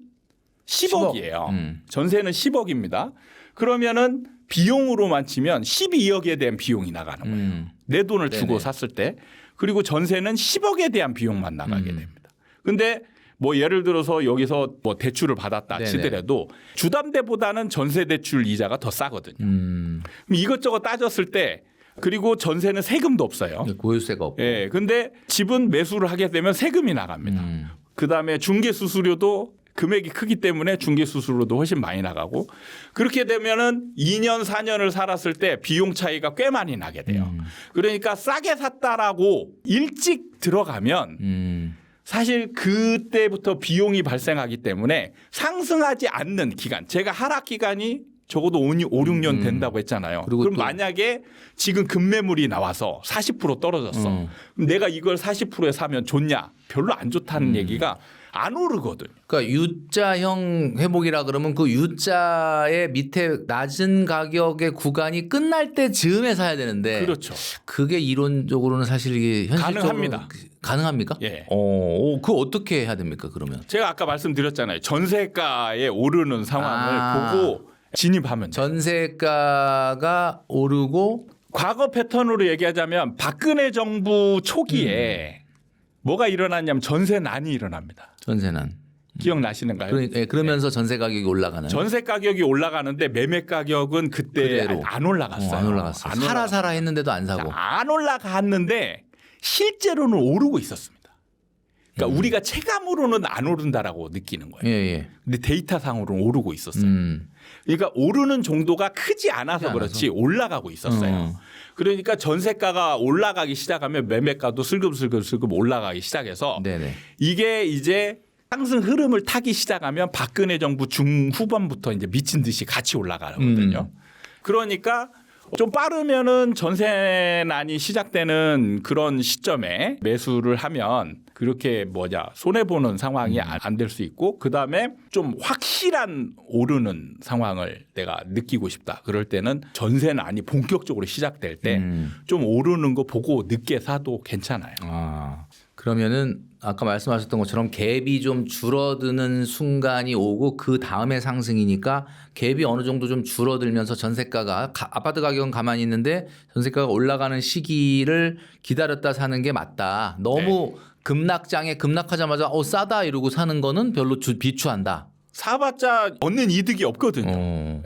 S2: 10억이에요. 전세는 10억입니다. 그러면은 비용으로만 치면 12억에 대한 비용이 나가는 거예요. 내 돈을 주고 샀을 때. 그리고 전세는 10억에 대한 비용만 나가게 됩니다. 근데 뭐 예를 들어서 여기서 뭐 대출을 받았다
S1: 네네.
S2: 치더라도 주담대보다는 전세 대출 이자가 더 싸거든요. 그럼 이것저것 따졌을 때 그리고 전세는 세금도 없어요.
S1: 고유세가 없고.
S2: 예. 근데 집은 매수를 하게 되면 세금이 나갑니다. 그다음에 중개 수수료도 금액이 크기 때문에 중개 수수료도 훨씬 많이 나가고 그렇게 되면은 2년 4년을 살았을 때 비용 차이가 꽤 많이 나게 돼요. 그러니까 싸게 샀다라고 일찍 들어가면 사실 그때부터 비용이 발생하기 때문에 상승하지 않는 기간 제가 하락 기간이 적어도 5, 6년 된다고 했잖아요. 그럼 만약에 지금 급매물이 나와서 40% 떨어졌어. 그럼 내가 이걸 40%에 사면 좋냐? 별로 안 좋다는 얘기가 안 오르거든.
S1: 그러니까 U자형 회복이라 그러면 그 U자의 밑에 낮은 가격의 구간이 끝날 때 즈음에 사야 되는데
S2: 그렇죠.
S1: 그게 이론적으로는 사실 이게 현실적으로
S2: 가능합니다.
S1: 가능합니까?
S2: 예.
S1: 그 어떻게 해야 됩니까? 그러면
S2: 제가 아까 말씀드렸잖아요. 전세가에 오르는 상황을 보고 진입하면 돼요.
S1: 전세가가 오르고
S2: 과거 패턴으로 얘기하자면 박근혜 정부 초기에 뭐가 일어났냐면 전세난이 일어납니다.
S1: 전세난.
S2: 기억나시는가요?
S1: 그러면서 전세 가격이 올라가는.
S2: 전세 가격이 올라가는데 매매 가격은 그때
S1: 그대로.
S2: 안 올라갔어요.
S1: 안 올라갔어. 사라 했는데도 안 사고.
S2: 안 올라갔는데 실제로는 오르고 있었습니다. 그러니까 우리가 체감으로는 안 오른다라고 느끼는 거예요.
S1: 예, 예.
S2: 근데 데이터상으로는 오르고 있었어요. 그러니까 오르는 정도가 크지 않아서 그렇지 올라가고 있었어요. 그러니까 전세가가 올라가기 시작하면 매매가도 슬금슬금 올라가기 시작해서
S1: 네네.
S2: 이게 이제 상승 흐름을 타기 시작하면 박근혜 정부 중후반부터 이제 미친 듯이 같이 올라가거든요. 그러니까 좀 빠르면은 전세난이 시작되는 그런 시점에 매수를 하면 그렇게 손해 보는 상황이 안 될 수 있고 그다음에 좀 확실한 오르는 상황을 내가 느끼고 싶다. 그럴 때는 전세난이 본격적으로 시작될 때 좀 오르는 거 보고 늦게 사도 괜찮아요.
S1: 아, 그러면은 아까 말씀하셨던 것처럼 갭이 좀 줄어드는 순간이 오고 그 다음에 상승이니까 갭이 어느 정도 좀 줄어들면서 전세가가 아파트 가격은 가만히 있는데 전세가가 올라가는 시기를 기다렸다 사는 게 맞다. 너무 급락장에 급락하자마자 싸다 이러고 사는 거는 별로 비추한다.
S2: 사봤자 얻는 이득이 없거든요.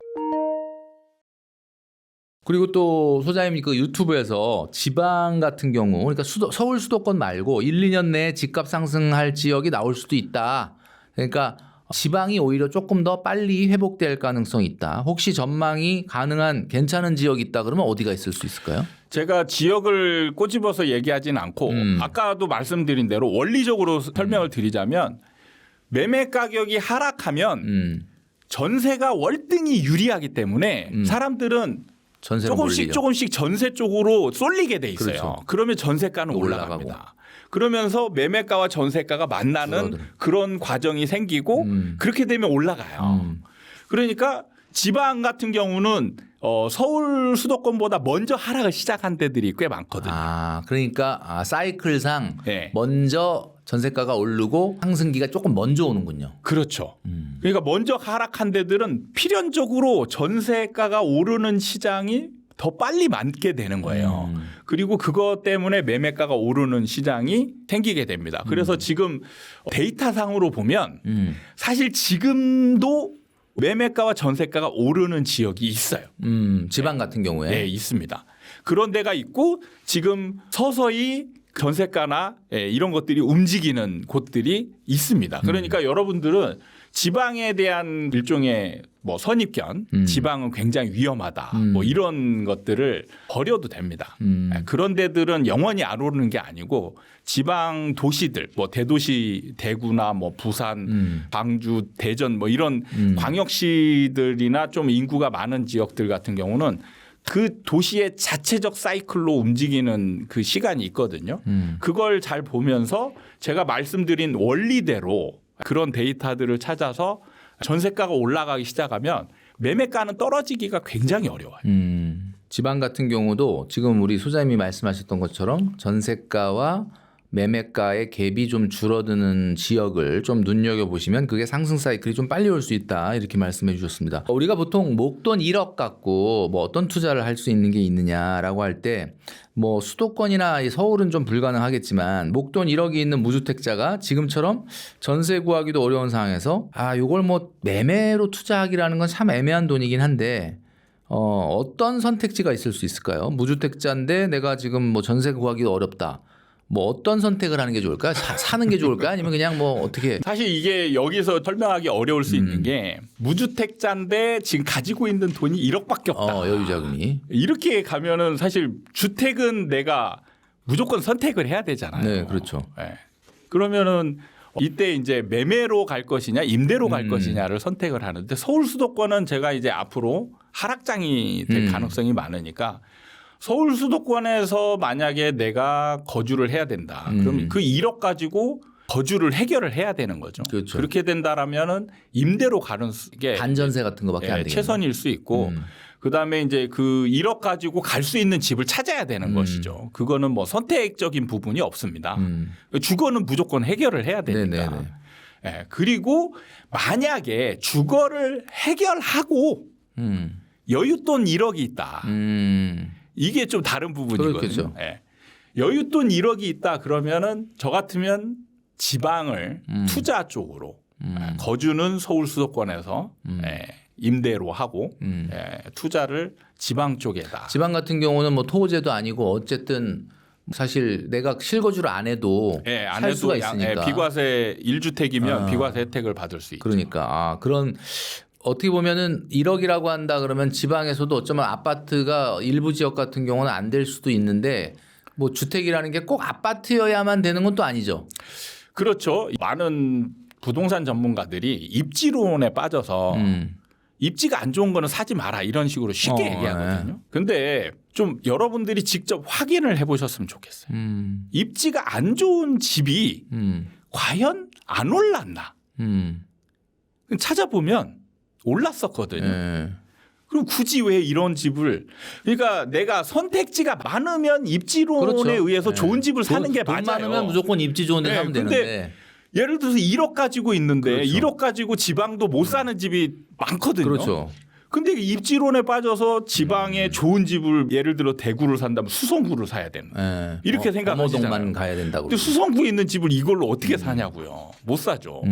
S1: 그리고 또 소장님 그 유튜브에서 지방 같은 경우 그러니까 서울 수도권 말고 1, 2년 내에 집값 상승할 지역이 나올 수도 있다. 그러니까 지방이 오히려 조금 더 빨리 회복될 가능성이 있다. 혹시 전망이 가능한 괜찮은 지역이 있다 그러면 어디가 있을 수 있을까요?
S2: 제가 지역을 꼬집어서 얘기하지는 않고 아까도 말씀드린 대로 원리적으로 설명을 드리자면 매매 가격이 하락하면 전세가 월등히 유리하기 때문에 사람들은 조금씩 전세 쪽으로 쏠리게 돼 있어요.
S1: 그렇죠.
S2: 그러면 전세가는 올라갑니다. 그러면서 매매가와 전세가가 만나는 그런 과정이 생기고 그렇게 되면 올라가요. 그러니까 지방 같은 경우는 서울 수도권보다 먼저 하락을 시작한 데들이 꽤 많거든요.
S1: 아, 그러니까 사이클상
S2: 네.
S1: 먼저 전세가가 오르고 상승기가 조금 먼저 오는군요.
S2: 그렇죠. 그러니까 먼저 하락한 데들은 필연적으로 전세가가 오르는 시장이 더 빨리 맞게 되는 거예요. 그리고 그것 때문에 매매가가 오르는 시장이 생기게 됩니다. 그래서 지금 데이터상으로 보면 사실 지금도 매매가와 전세가가 오르는 지역이 있어요.
S1: 지방 같은 경우에.
S2: 네, 있습니다. 그런 데가 있고 지금 서서히 전세가나 이런 것들이 움직이는 곳들이 있습니다. 그러니까 여러분들은 지방에 대한 일종의 선입견, 지방은 굉장히 위험하다, 이런 것들을 버려도 됩니다. 그런 데들은 영원히 안 오르는 게 아니고 지방 도시들, 대도시 대구나 부산, 광주, 대전 이런 광역시들이나 좀 인구가 많은 지역들 같은 경우는 그 도시의 자체적 사이클로 움직이는 그 시간이 있거든요. 그걸 잘 보면서 제가 말씀드린 원리대로 그런 데이터들을 찾아서 전세가가 올라가기 시작하면 매매가는 떨어지기가 굉장히 어려워요.
S1: 지방 같은 경우도 지금 우리 소장님이 말씀하셨던 것처럼 전세가와 매매가의 갭이 좀 줄어드는 지역을 좀 눈여겨보시면 그게 상승 사이클이 좀 빨리 올 수 있다 이렇게 말씀해 주셨습니다. 우리가 보통 목돈 1억 갖고 어떤 투자를 할 수 있는 게 있느냐라고 할 때 수도권이나 서울은 좀 불가능하겠지만 목돈 1억이 있는 무주택자가 지금처럼 전세 구하기도 어려운 상황에서 요걸 매매로 투자하기라는 건 참 애매한 돈이긴 한데 어떤 선택지가 있을 수 있을까요? 무주택자인데 내가 지금 전세 구하기도 어렵다. 어떤 선택을 하는 게 좋을까? 사는 게 좋을까? 아니면 그냥 어떻게?
S2: 사실 이게 여기서 설명하기 어려울 수 있는 게 무주택자인데 지금 가지고 있는 돈이 1억밖에 없다.
S1: 여유자금이.
S2: 이렇게 가면은 사실 주택은 내가 무조건 선택을 해야 되잖아요.
S1: 네, 그렇죠.
S2: 네. 그러면은 이때 이제 매매로 갈 것이냐 임대로 갈 것이냐를 선택을 하는데 서울 수도권은 제가 이제 앞으로 하락장이 될 가능성이 많으니까 서울 수도권에서 만약에 내가 거주를 해야 된다. 그럼 그 1억 가지고 거주를 해결을 해야 되는 거죠.
S1: 그렇죠.
S2: 그렇게 된다라면은 임대로 가는 게
S1: 반전세 같은 거밖에 안 되겠네요.
S2: 최선일 수 있고 그다음에 이제 그 1억 가지고 갈 수 있는 집을 찾아야 되는 것이죠. 그거는 선택적인 부분이 없습니다. 주거는 무조건 해결을 해야 되니까. 네, 그리고 만약에 주거를 해결하고 여윳돈 1억이 있다. 이게 좀 다른 부분이거든요. 네. 여윳돈 1억이 있다 그러면은 저 같으면 지방을 투자 쪽으로 거주는 서울 수도권에서 임대로 하고 투자를 지방 쪽에다.
S1: 지방 같은 경우는 토호제도 아니고 어쨌든 사실 내가 실거주를 안 해도
S2: 예, 안
S1: 살
S2: 해도
S1: 수가 있으니까.
S2: 비과세 1주택이면 비과세 혜택을 받을 수 있죠.
S1: 그러니까 그런 어떻게 보면은 1억이라고 한다 그러면 지방에서도 어쩌면 아파트가 일부 지역 같은 경우는 안 될 수도 있는데 뭐 주택이라는 게 꼭 아파트여야만 되는 건 또 아니죠.
S2: 그렇죠. 많은 부동산 전문가들이 입지론에 빠져서 입지가 안 좋은 거는 사지 마라 이런 식으로 쉽게 얘기하거든요. 근데 좀 여러분들이 직접 확인을 해보셨으면 좋겠어요. 입지가 안 좋은 집이 과연 안 올랐나? 찾아보면 올랐었거든요. 그럼 굳이 왜 이런 집을 그러니까 내가 선택지가 많으면 입지론에
S1: 그렇죠.
S2: 의해서 좋은 집을 사는 게
S1: 돈
S2: 맞아요.
S1: 많으면 무조건 입지 좋은 데 사면
S2: 근데
S1: 되는데.
S2: 예를 들어서 1억 가지고 있는데
S1: 그렇죠.
S2: 1억 가지고 지방도 못 사는 집이 많거든요.
S1: 그렇죠.
S2: 근데 입지론에 빠져서 지방에 좋은 집을 예를 들어 대구를 산다면 수성구를 사야 되는 거예요. 이렇게 생각하시잖아요.
S1: 범어동만 가야 된다고.
S2: 근데 수성구에 있는 집을 이걸로 어떻게 사냐고요. 못 사죠.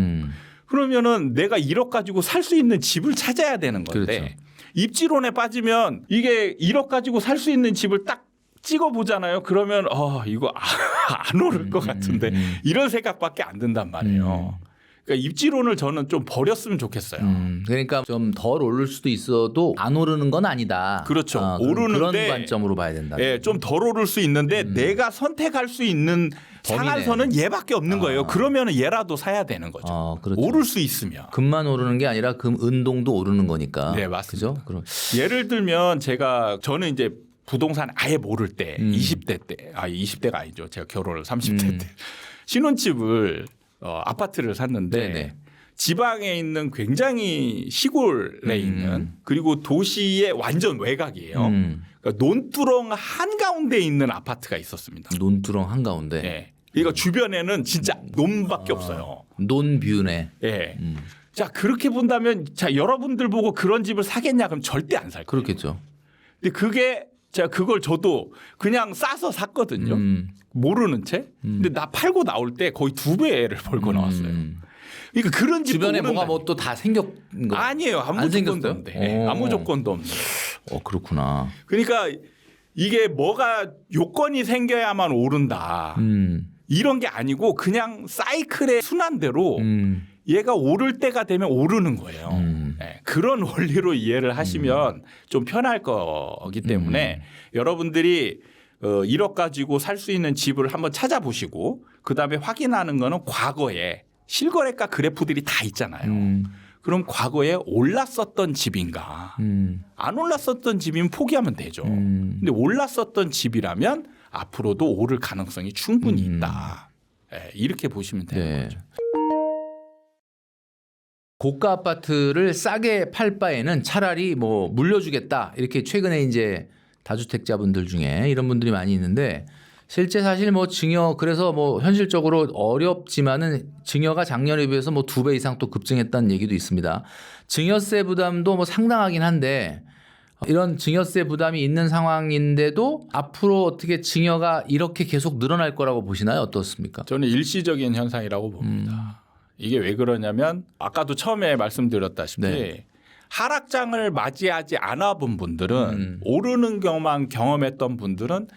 S2: 그러면은 내가 1억 가지고 살 수 있는 집을 찾아야 되는 건데
S1: 그렇죠.
S2: 입지론에 빠지면 이게 1억 가지고 살 수 있는 집을 딱 찍어 보잖아요. 그러면 이거 안 오를 것 같은데 이런 생각밖에 안 든단 말이에요. 그러니까 입지론을 저는 좀 버렸으면 좋겠어요.
S1: 그러니까 좀 덜 오를 수도 있어도 안 오르는 건 아니다.
S2: 그렇죠.
S1: 오르는데 그런
S2: 오르는데
S1: 관점으로 봐야 된다.
S2: 예, 좀 덜 오를 수 있는데 내가 선택할 수 있는
S1: 범위네.
S2: 상한선은 얘밖에 없는 거예요. 그러면 얘라도 사야 되는 거죠.
S1: 그렇죠.
S2: 오를 수 있으면.
S1: 금만 오르는 게 아니라 금 은동도 오르는 거니까.
S2: 네, 맞습니다.
S1: 그죠? 그럼
S2: 예를 들면 저는 이제 부동산 아예 모를 때 20대 때 20대가 아니죠. 제가 결혼을 30대 때 신혼집을 아파트를 샀는데
S1: 네네.
S2: 지방에 있는 굉장히 시골에 있는 그리고 도시의 완전 외곽이에요. 그러니까 논두렁 한가운데 있는 아파트가 있었습니다.
S1: 논두렁 한가운데.
S2: 예. 그러니까 주변에는 진짜 논밖에 없어요.
S1: 논뷰네.
S2: 예. 자, 그렇게 본다면 자, 여러분들 보고 그런 집을 사겠냐? 그럼 절대 안 살 거예요.
S1: 그렇겠죠.
S2: 근데 제가 그걸 저도 그냥 싸서 샀거든요. 모르는 채. 근데 나 팔고 나올 때 거의 2배를 벌고 나왔어요. 그러니까 그런 집
S1: 주변에 뭐가 뭐 또 다 생겼 거
S2: 아니에요. 아무
S1: 안
S2: 조건도
S1: 생겼어요?
S2: 없는데. 네, 아무 조건도 없는.
S1: 그렇구나.
S2: 그러니까 이게 뭐가 요건이 생겨야만 오른다. 이런 게 아니고 그냥 사이클의 순환대로 얘가 오를 때가 되면 오르는 거예요. 네, 그런 원리로 이해를 하시면 좀 편할 거기 때문에 여러분들이 1억 가지고 살 수 있는 집을 한번 찾아보시고 그다음에 확인하는 거는 과거에 실거래가 그래프들이 다 있잖아요. 그럼 과거에 올랐었던 집인가 안 올랐었던 집이면 포기하면 되죠. 근데 올랐었던 집이라면 앞으로도 오를 가능성이 충분히 있다. 네, 이렇게 보시면 되는 거죠.
S1: 고가 아파트를 싸게 팔 바에는 차라리 뭐 물려주겠다 이렇게 최근에 이제 다주택자분들 중에 이런 분들이 많이 있는데 실제 사실 뭐 증여 그래서 뭐 현실적으로 어렵지만은 증여가 작년에 비해서 뭐 2배 이상 또 급증했다는 얘기도 있습니다. 증여세 부담도 뭐 상당하긴 한데 이런 증여세 부담이 있는 상황인데도 앞으로 어떻게 증여가 이렇게 계속 늘어날 거라고 보시나요? 어떻습니까?
S2: 저는 일시적인 현상이라고 봅니다. 이게 왜 그러냐면 아까도 처음에 말씀드렸다시피
S1: 네.
S2: 하락장을 맞이하지 않아 본 분들은 오르는 경험만 경험했던 분들은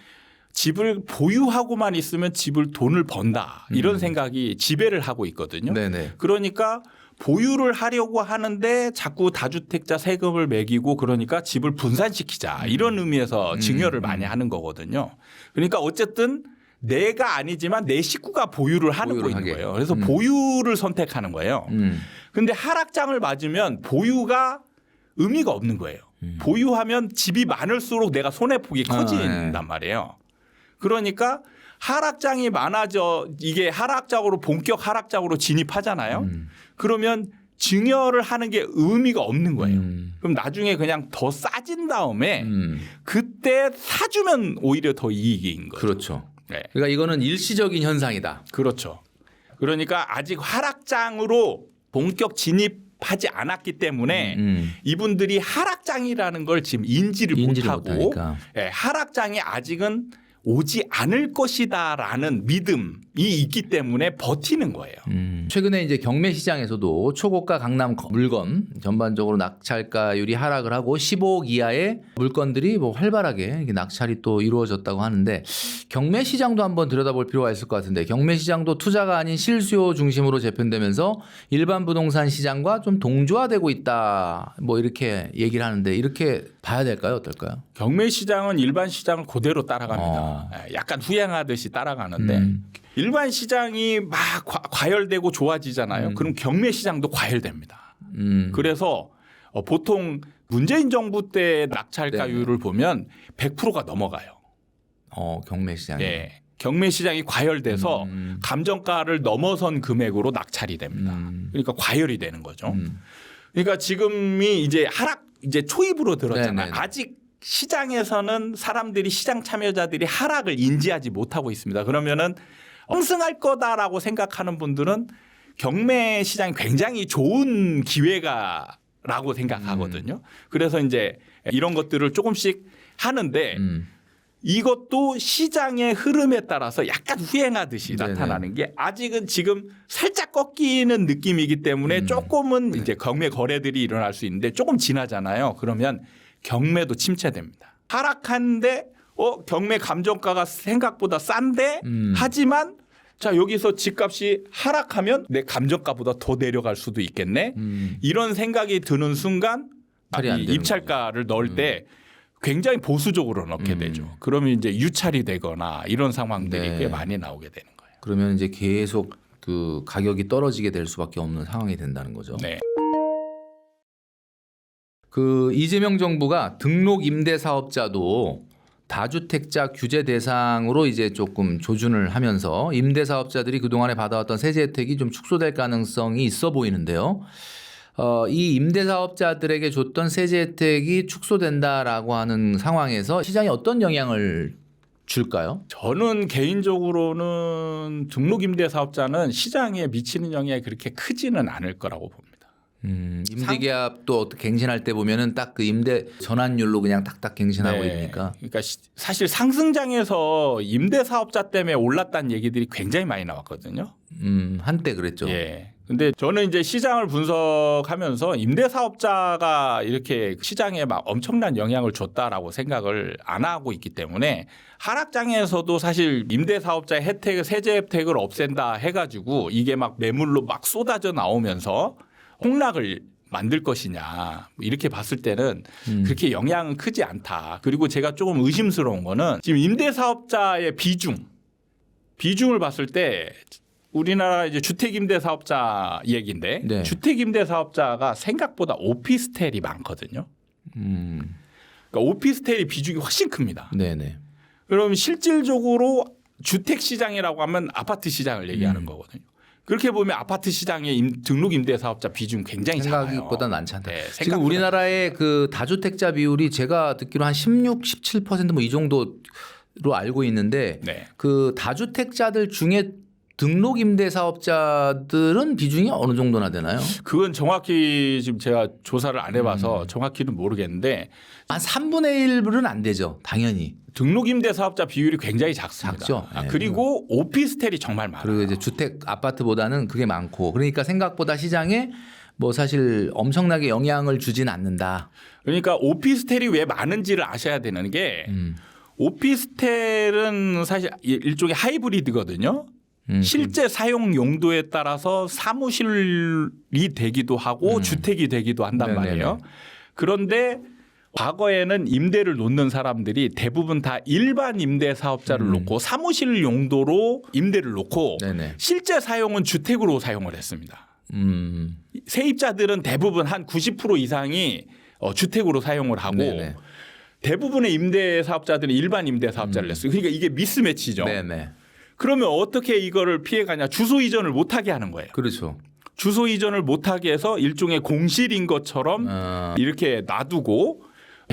S2: 집을 보유하고만 있으면 집을 돈을 번다 이런 생각이 지배를 하고 있거든요.
S1: 네네.
S2: 그러니까 보유를 하려고 하는데 자꾸 다주택자 세금을 매기고 그러니까 집을 분산시키자 이런 의미에서 증여를 많이 하는 거거든요. 그러니까 어쨌든 내가 아니지만 내 식구가 보유를 하는 거예요. 그래서 보유를 선택하는 거예요. 근데 하락장을 맞으면 보유가 의미가 없는 거예요. 보유하면 집이 많을수록 내가 손해폭이 커진단 말이에요. 그러니까 하락장이 많아져 이게 하락장으로 본격 하락장으로 진입하잖아요. 그러면 증여를 하는 게 의미가 없는 거예요. 그럼 나중에 그냥 더 싸진 다음에 그때 사주면 오히려 더 이익인 거예요.
S1: 그렇죠.
S2: 네.
S1: 그러니까 이거는 일시적인 현상이다.
S2: 그렇죠. 그러니까 아직 하락장으로 본격 진입하지 않았기 때문에 이분들이 하락장이라는 걸 지금 인지를 못하고 하락장이 아직은 오지 않을 것이다라는 믿음이 있기 때문에 버티는 거예요.
S1: 최근에 이제 경매 시장에서도 초고가 강남 물건 전반적으로 낙찰가율이 하락을 하고 15억 이하의 물건들이 뭐 활발하게 낙찰이 또 이루어졌다고 하는데 경매 시장도 한번 들여다볼 필요가 있을 것 같은데 경매 시장도 투자가 아닌 실수요 중심으로 재편되면서 일반 부동산 시장과 좀 동조화되고 있다. 뭐 이렇게 얘기를 하는데 이렇게 봐야 될까요? 어떨까요?
S2: 경매 시장은 일반 시장을 그대로 따라갑니다. 약간 후행하듯이 따라가는데 일반 시장이 막 과열되고 좋아지잖아요. 그럼 경매 시장도 과열됩니다. 그래서 보통 문재인 정부 때 낙찰가율을 보면 100%가 넘어가요.
S1: 경매 시장이.
S2: 예. 경매 시장이 과열돼서 감정가를 넘어선 금액으로 낙찰이 됩니다. 그러니까 과열이 되는 거죠. 그러니까 지금이 이제 하락 이제 초입으로 들었잖아요.
S1: 네네네.
S2: 아직 시장에서는 사람들이 시장 참여자들이 하락을 인지하지 못하고 있습니다. 그러면은 상승할 거다라고 생각하는 분들은 경매 시장이 굉장히 좋은 기회가라고 생각하거든요. 그래서 이제 이런 것들을 조금씩 하는데 이것도 시장의 흐름에 따라서 약간 후행하듯이
S1: 네네.
S2: 나타나는 게 아직은 지금 살짝 꺾이는 느낌이기 때문에 조금은 이제 경매 거래들이 일어날 수 있는데 조금 지나잖아요. 그러면 경매도 침체됩니다. 하락하는데 경매 감정가가 생각보다 싼데 하지만 자 여기서 집값이 하락하면 내 감정가보다 더 내려갈 수도 있겠네. 이런 생각이 드는 순간
S1: 처리 안
S2: 이
S1: 되는
S2: 입찰가를 넣을 때 굉장히 보수적으로 넣게 되죠. 그러면 이제 유찰이 되거나 이런 상황들이
S1: 네.
S2: 꽤 많이 나오게 되는 거예요.
S1: 그러면 이제 계속 그 가격이 떨어지게 될 수밖에 없는 상황이 된다는 거죠.
S2: 네.
S1: 그 이재명 정부가 등록 임대 사업자도 다주택자 규제 대상으로 이제 조금 조준을 하면서 임대 사업자들이 그동안에 받아왔던 세제 혜택이 좀 축소될 가능성이 있어 보이는데요. 이 임대 사업자들에게 줬던 세제 혜택이 축소된다라고 하는 상황에서 시장에 어떤 영향을 줄까요?
S2: 저는 개인적으로는 등록임대 사업자는 시장에 미치는 영향이 그렇게 크지는 않을 거라고 봅니다.
S1: 임대계약도 어떻게 갱신할 때 보면은 딱 그 임대 전환율로 그냥 딱딱 갱신하고 이러니까.
S2: 그러니까 사실 상승장에서 임대 사업자 때문에 올랐다는 얘기들이 굉장히 많이 나왔거든요.
S1: 한때 그랬죠.
S2: 예. 근데 저는 이제 시장을 분석하면서 임대 사업자가 이렇게 시장에 막 엄청난 영향을 줬다라고 생각을 안 하고 있기 때문에 하락장에서도 사실 임대 사업자의 혜택, 세제 혜택을 없앤다 해가지고 이게 막 매물로 막 쏟아져 나오면서 홍락을 만들 것이냐 이렇게 봤을 때는 그렇게 영향은 크지 않다. 그리고 제가 조금 의심스러운 거는 지금 임대 사업자의 비중을 봤을 때 우리나라 이제 주택임대 사업자 얘기인데
S1: 네.
S2: 주택임대 사업자가 생각보다 오피스텔이 많거든요. 그러니까 오피스텔이 비중이 훨씬 큽니다.
S1: 네네.
S2: 그럼 실질적으로 주택 시장이라고 하면 아파트 시장을 얘기하는 거거든요. 그렇게 보면 아파트 시장의 등록 임대 사업자 비중 굉장히 작아요.
S1: 생각보다 많지 않다.
S2: 네,
S1: 지금
S2: 생각보다
S1: 우리나라의 그 다주택자 비율이 제가 듣기로 한 16, 17% 뭐 이 정도로 알고 있는데
S2: 네.
S1: 그 다주택자들 중에 등록 임대 사업자들은 비중이 어느 정도나 되나요?
S2: 그건 정확히 지금 제가 조사를 안 해봐서 정확히는 모르겠는데
S1: 한 3분의 1은 안 되죠. 당연히.
S2: 등록 임대 사업자 비율이 굉장히 작습니다.
S1: 작죠. 네.
S2: 그리고 오피스텔이 정말 많아요.
S1: 그리고 이제 주택 아파트보다는 그게 많고 그러니까 생각보다 시장에 뭐 사실 엄청나게 영향을 주진 않는다.
S2: 그러니까 오피스텔이 왜 많은지를 아셔야 되는 게 오피스텔은 사실 일종의 하이브리드거든요. 실제 사용 용도에 따라서 사무실이 되기도 하고 주택이 되기도 한단
S1: 네네네.
S2: 말이에요. 그런데 과거에는 임대를 놓는 사람들이 대부분 다 일반 임대 사업자를 놓고 사무실 용도로 임대를 놓고
S1: 네네.
S2: 실제 사용은 주택으로 사용을 했습니다. 세입자들은 대부분 한 90% 이상이 주택으로 사용을 하고
S1: 네네.
S2: 대부분의 임대 사업자들은 일반 임대 사업자를 냈어요. 그러니까 이게 미스매치죠.
S1: 네네.
S2: 그러면 어떻게 이거를 피해가냐? 주소 이전을 못하게 하는 거예요.
S1: 그렇죠.
S2: 주소 이전을 못하게 해서 일종의 공실인 것처럼 이렇게 놔두고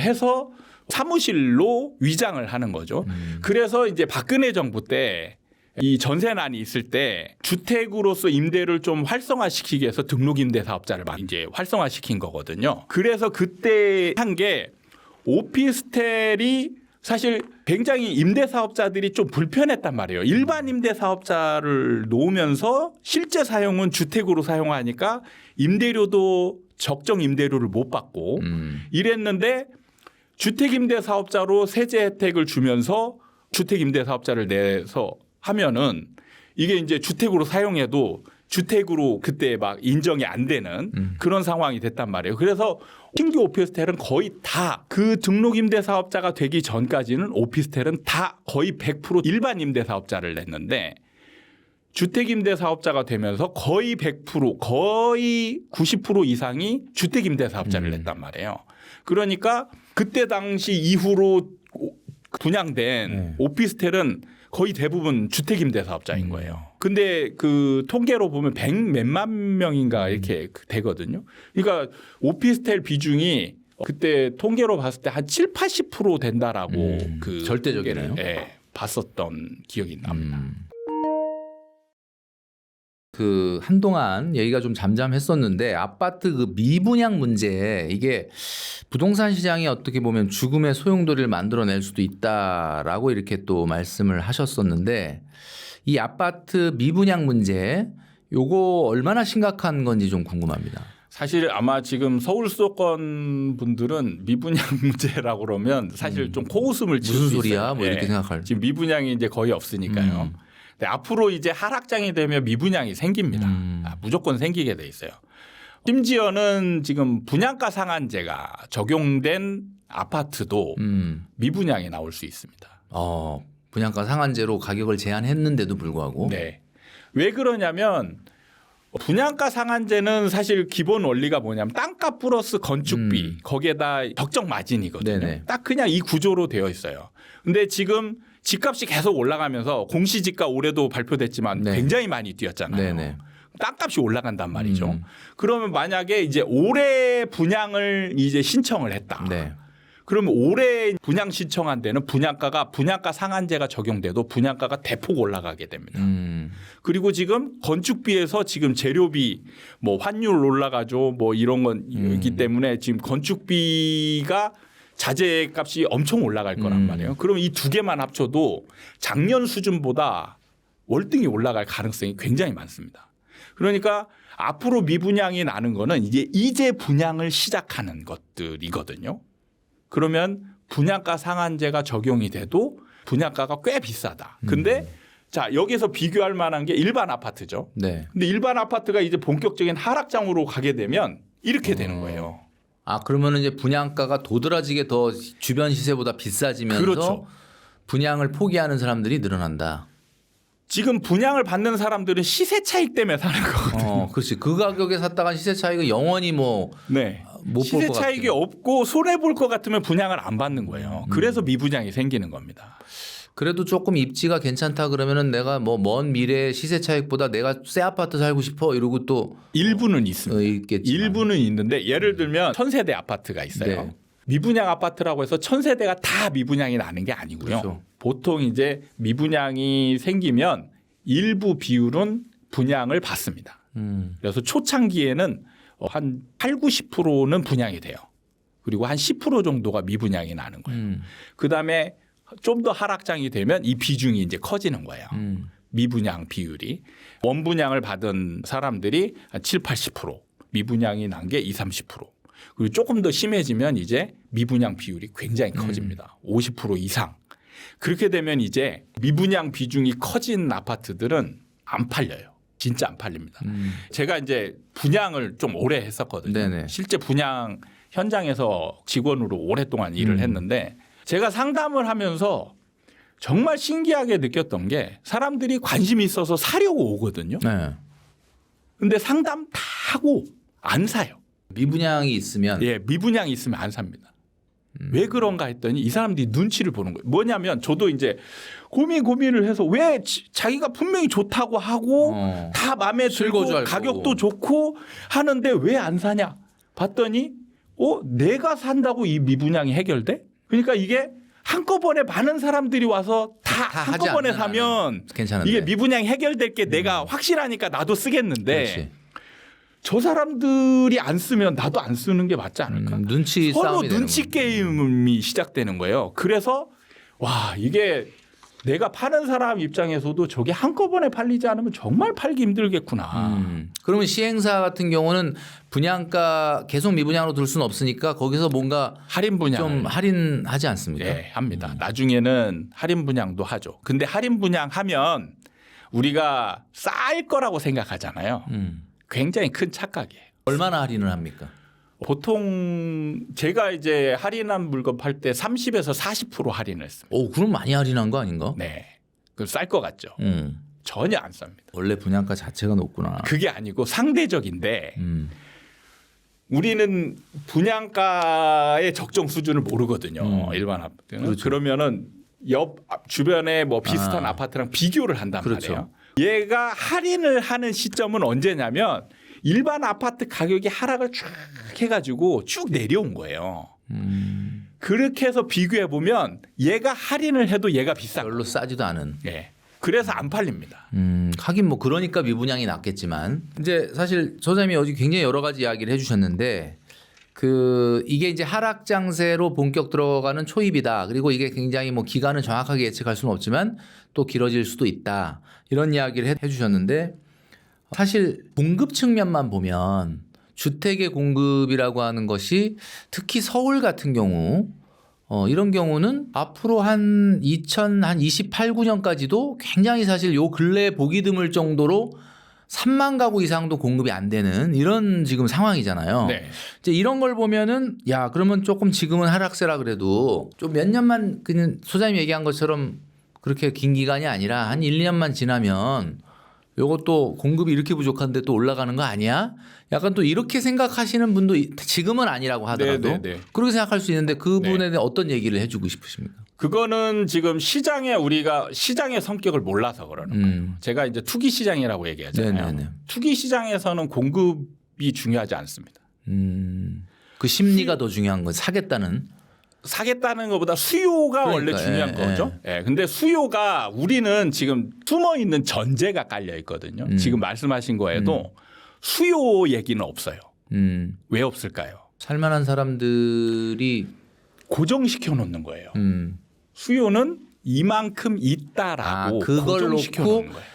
S2: 해서 사무실로 위장을 하는 거죠. 그래서 이제 박근혜 정부 때 이 전세난이 있을 때 주택으로서 임대를 좀 활성화시키기 위해서 등록임대 사업자를 이제 활성화시킨 거거든요. 그래서 그때 한 게 오피스텔이 사실 굉장히 임대 사업자들이 좀 불편했단 말이에요. 일반 임대 사업자를 놓으면서 실제 사용은 주택으로 사용하니까 임대료도 적정 임대료를 못 받고 이랬는데 주택 임대 사업자로 세제 혜택을 주면서 주택 임대 사업자를 내서 하면은 이게 이제 주택으로 사용해도 주택으로 그때 막 인정이 안 되는 그런 상황이 됐단 말이에요. 그래서 신규 오피스텔은 거의 다 그 등록 임대 사업자가 되기 전까지는 오피스텔은 다 거의 100% 일반 임대 사업자를 냈는데 주택 임대 사업자가 되면서 거의 100% 거의 90% 이상이 주택 임대 사업자를 냈단 말이에요. 그러니까 그때 당시 이후로 분양된 오피스텔은 거의 대부분 주택 임대 사업자인 거예요. 근데 그 통계로 보면 100 몇만 명인가 이렇게 되거든요. 그러니까 오피스텔 비중이 그때 통계로 봤을 때 한 7, 80% 된다라고 그
S1: 절대적이네요.
S2: 통계를, 봤었던 기억이 납니다.
S1: 그 한동안 얘기가 좀 잠잠했었는데 아파트 그 미분양 문제 이게 부동산 시장이 어떻게 보면 죽음의 소용돌이를 만들어낼 수도 있다라고 이렇게 또 말씀을 하셨었는데 이 아파트 미분양 문제 요거 얼마나 심각한 건지 좀 궁금합니다.
S2: 사실 아마 지금 서울 수도권 분들은 미분양 문제라고 그러면 사실 좀 코웃음을 칠
S1: 무슨
S2: 수
S1: 소리야?
S2: 있어요.
S1: 뭐 이렇게
S2: 예.
S1: 생각할.
S2: 지금 미분양이 이제 거의 없으니까요. 근데 앞으로 이제 하락장이 되면 미분양이 생깁니다. 무조건 생기게 돼 있어요. 심지어는 지금 분양가 상한제가 적용된 아파트도 미분양이 나올 수 있습니다.
S1: 분양가 상한제로 가격을 제한했는데도 불구하고.
S2: 네. 왜 그러냐면 분양가 상한제는 사실 기본 원리가 뭐냐면 땅값 플러스 건축비 거기에다 적정 마진이거든요.
S1: 네네.
S2: 딱 그냥 이 구조로 되어 있어요. 근데 지금 집값이 계속 올라가면서 공시지가 올해도 발표됐지만
S1: 네.
S2: 굉장히 많이 뛰었잖아요.
S1: 네네.
S2: 땅값이 올라간단 말이죠. 그러면 만약에 이제 올해 분양을 이제 신청을 했다.
S1: 네.
S2: 그러면 올해 분양 신청한 데는 분양가 상한제가 적용돼도 분양가가 대폭 올라가게 됩니다. 그리고 지금 건축비에서 지금 재료비 뭐 환율 올라가죠. 뭐 이런 건이기 때문에 지금 건축비가 자재값이 엄청 올라갈 거란 말이에요. 그럼 이 두 개만 합쳐도 작년 수준보다 월등히 올라갈 가능성이 굉장히 많습니다. 그러니까 앞으로 미분양이 나는 거는 이제 분양을 시작하는 것들이거든요. 그러면 분양가 상한제가 적용이 돼도 분양가가 꽤 비싸다. 근데 자, 여기서 비교할 만한 게 일반 아파트죠.
S1: 네.
S2: 근데 일반 아파트가 이제 본격적인 하락장으로 가게 되면 이렇게 되는 거예요.
S1: 그러면은 이제 분양가가 도드라지게 더 주변 시세보다 비싸지면서
S2: 그렇죠.
S1: 분양을 포기하는 사람들이 늘어난다.
S2: 지금 분양을 받는 사람들은 시세 차익 때문에 사는 거거든요.
S1: 그렇지. 그 가격에 샀다가 시세 차익은 영원히 뭐
S2: 네.
S1: 못 볼
S2: 시세
S1: 것
S2: 차익이
S1: 같아요.
S2: 없고 손해 볼 것 같으면 분양을 안 받는 거예요. 그래서 미분양이 생기는 겁니다.
S1: 그래도 조금 입지가 괜찮다 그러면은 내가 뭐 먼 미래 시세 차익보다 내가 새 아파트 살고 싶어 이러고 또
S2: 일부는 있습니다.
S1: 있겠지만.
S2: 일부는 있는데 예를 들면 1000세대 아파트가 있어요.
S1: 네.
S2: 미분양 아파트라고 해서 1000세대가 다 미분양이 나는 게 아니고요.
S1: 그렇죠.
S2: 보통 이제 미분양이 생기면 일부 비율은 분양을 받습니다. 그래서 초창기에는 한 8, 90%는 분양이 돼요. 그리고 한 10% 정도가 미분양이 나는 거예요. 그다음에 좀 더 하락장이 되면 이 비중이 이제 커지는 거예요. 미분양 비율이. 원분양을 받은 사람들이 한 7, 80%, 미분양이 난 게 20, 30%. 그리고 조금 더 심해지면 이제 미분양 비율이 굉장히 커집니다. 50% 이상. 그렇게 되면 이제 미분양 비중이 커진 아파트들은 안 팔려요. 진짜 안 팔립니다. 제가 이제 분양을 좀 오래 했었거든요.
S1: 네네.
S2: 실제 분양 현장에서 직원으로 오랫동안 일을 했는데 제가 상담을 하면서 정말 신기하게 느꼈던 게 사람들이 관심이 있어서 사려고 오거든요.
S1: 네.
S2: 근데 상담 다 하고 안 사요.
S1: 미분양이 있으면
S2: 예, 미분양이 있으면 안 삽니다. 왜 그런가 했더니 이 사람들이 눈치를 보는 거예요. 뭐냐면 저도 이제 고민을 해서 왜 자기가 분명히 좋다고 하고 다 마음에 들고
S1: 실거주할
S2: 가격도
S1: 거고.
S2: 좋고 하는데 왜 안 사냐 봤더니 내가 산다고 이 미분양이 해결돼? 그러니까 이게 한꺼번에 많은 사람들이 와서 다
S1: 하지
S2: 한꺼번에
S1: 않는
S2: 사면
S1: 괜찮은데.
S2: 이게 미분양이 해결될 게 내가 확실하니까 나도 쓰겠는데
S1: 그렇지.
S2: 저 사람들이 안 쓰면 나도 안 쓰는 게 맞지 않을까?
S1: 눈치
S2: 서로
S1: 싸움이 되는
S2: 눈치
S1: 거죠.
S2: 게임이 시작되는 거예요. 그래서 와 이게 내가 파는 사람 입장에서도 저게 한꺼번에 팔리지 않으면 정말 팔기 힘들겠구나.
S1: 그러면 시행사 같은 경우는 분양가 계속 미분양으로 둘 수는 없으니까 거기서 뭔가
S2: 할인 분양
S1: 좀 할인하지 않습니까?
S2: 네, 합니다. 나중에는 할인 분양도 하죠. 근데 할인 분양하면 우리가 쌀 거라고 생각하잖아요. 굉장히 큰 착각이에요.
S1: 얼마나 할인을 합니까?
S2: 보통 제가 이제 할인한 물건 팔 때 30에서 40% 할인을 했습니다.
S1: 오, 그럼 많이 할인한 거 아닌가?
S2: 네. 그럼 쌀 것 같죠? 전혀 안 쌉니다.
S1: 원래 분양가 자체가 높구나.
S2: 그게 아니고 상대적인데 우리는 분양가의 적정 수준을 모르거든요. 일반 아파트는.
S1: 그렇죠.
S2: 그러면은 옆 주변에 뭐 비슷한 아파트랑 비교를 한단
S1: 그렇죠.
S2: 말이에요. 얘가 할인을 하는 시점은 언제냐면 일반 아파트 가격이 하락을 쭉 해가지고 쭉 내려온 거예요. 그렇게 해서 비교해 보면 얘가 할인을 해도 얘가 비싸.
S1: 별로 싸지도 않은.
S2: 예. 그래서 안 팔립니다.
S1: 하긴 뭐 그러니까 미분양이 낫겠지만 이제 사실 소장님이 어제 굉장히 여러 가지 이야기를 해주셨는데 이게 이제 하락 장세로 본격 들어가는 초입이다. 그리고 이게 굉장히 뭐 기간은 정확하게 예측할 수는 없지만 또 길어질 수도 있다. 이런 이야기를 해주셨는데 사실 공급 측면만 보면 주택의 공급이라고 하는 것이 특히 서울 같은 경우 이런 경우는 앞으로 한 2028, 9년까지도 굉장히 사실 요 근래에 보기 드물 정도로 3만 가구 이상도 공급이 안 되는 이런 지금 상황이잖아요.
S2: 네.
S1: 이제 이런 걸 보면은 야 그러면 조금 지금은 하락세라 그래도 좀 몇 년만 그냥 소장님 얘기한 것처럼 그렇게 긴 기간이 아니라 한 1, 2년만 지나면 요것도 공급이 이렇게 부족한데 또 올라가는 거 아니야? 약간 또 이렇게 생각하시는 분도 지금은 아니라고 하더라도
S2: 네, 네, 네.
S1: 그렇게 생각할 수 있는데 그 부분에 대해 어떤 얘기를 해주고 싶으십니까?
S2: 그거는 지금 우리가 시장의 성격을 몰라서 그러는 거예요. 제가 이제 투기 시장이라고 얘기하잖아요.
S1: 네네네.
S2: 투기 시장에서는 공급이 중요하지 않습니다.
S1: 그 심리가 더 중요한 건
S2: 사겠다는 것보다 수요가 원래
S1: 그러니까,
S2: 중요한 거죠. 예. 근데 수요가 우리는 지금 숨어 있는 전제가 깔려 있거든요. 지금 말씀하신 거에도 수요 얘기는 없어요. 왜 없을까요?
S1: 살만한 사람들이
S2: 고정시켜 놓는 거예요. 수요는 이만큼 있다라고
S1: 그걸
S2: 고정시켜
S1: 놓고
S2: 놓는 거예요.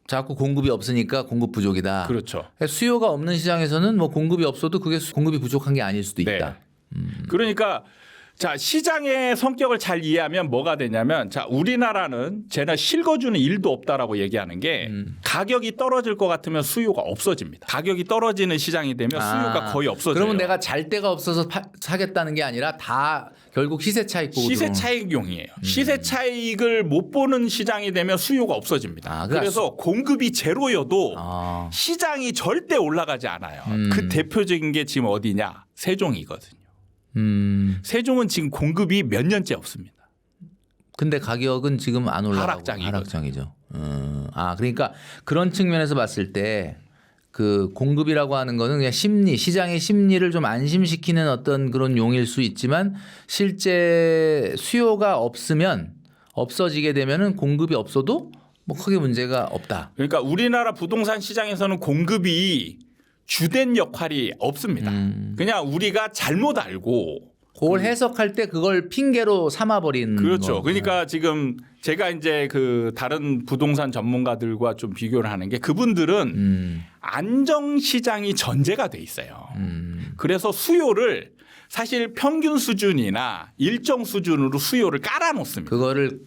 S1: 자꾸 공급이 없으니까 공급 부족이다.
S2: 그렇죠.
S1: 수요가 없는 시장에서는 뭐 공급이 없어도 그게 공급이 부족한 게 아닐 수도 있다.
S2: 그러니까 자 시장의 성격을 잘 이해하면 뭐가 되냐면 자 우리나라는 쟤는 실거주는 일도 없다라고 얘기하는 게 가격이 떨어질 것 같으면 수요가 없어집니다. 가격이 떨어지는 시장이 되면 수요가 거의 없어져요.
S1: 그러면 내가 잘 데가 없어서 사겠다는 게 아니라 다 결국 시세 차익 보고
S2: 시세 차익용이에요. 시세 차익을 못 보는 시장이 되면 수요가 없어집니다. 그래서 공급이 제로여도 시장이 절대 올라가지 않아요. 그 대표적인 게 지금 어디냐? 세종이거든요. 세종은 지금 공급이 몇 년째 없습니다.
S1: 근데 가격은 지금 안 올라가고 하락장이죠. 그러니까 그런 측면에서 봤을 때 그 공급이라고 하는 거는 그냥 시장의 심리를 좀 안심시키는 어떤 그런 용일 수 있지만 실제 수요가 없어지게 되면은 공급이 없어도 뭐 크게 문제가 없다.
S2: 그러니까 우리나라 부동산 시장에서는 공급이 주된 역할이 없습니다. 그냥 우리가 잘못 알고
S1: 그걸 해석할 때 그걸 핑계로 삼아버린
S2: 그렇죠.
S1: 거.
S2: 그러니까 지금 제가 이제 그 다른 부동산 전문가들과 좀 비교를 하는 게 그분들은 안정 시장이 전제가 돼 있어요. 그래서 수요를 사실 평균 수준이나 일정 수준으로 수요를 깔아놓습니다.
S1: 그거를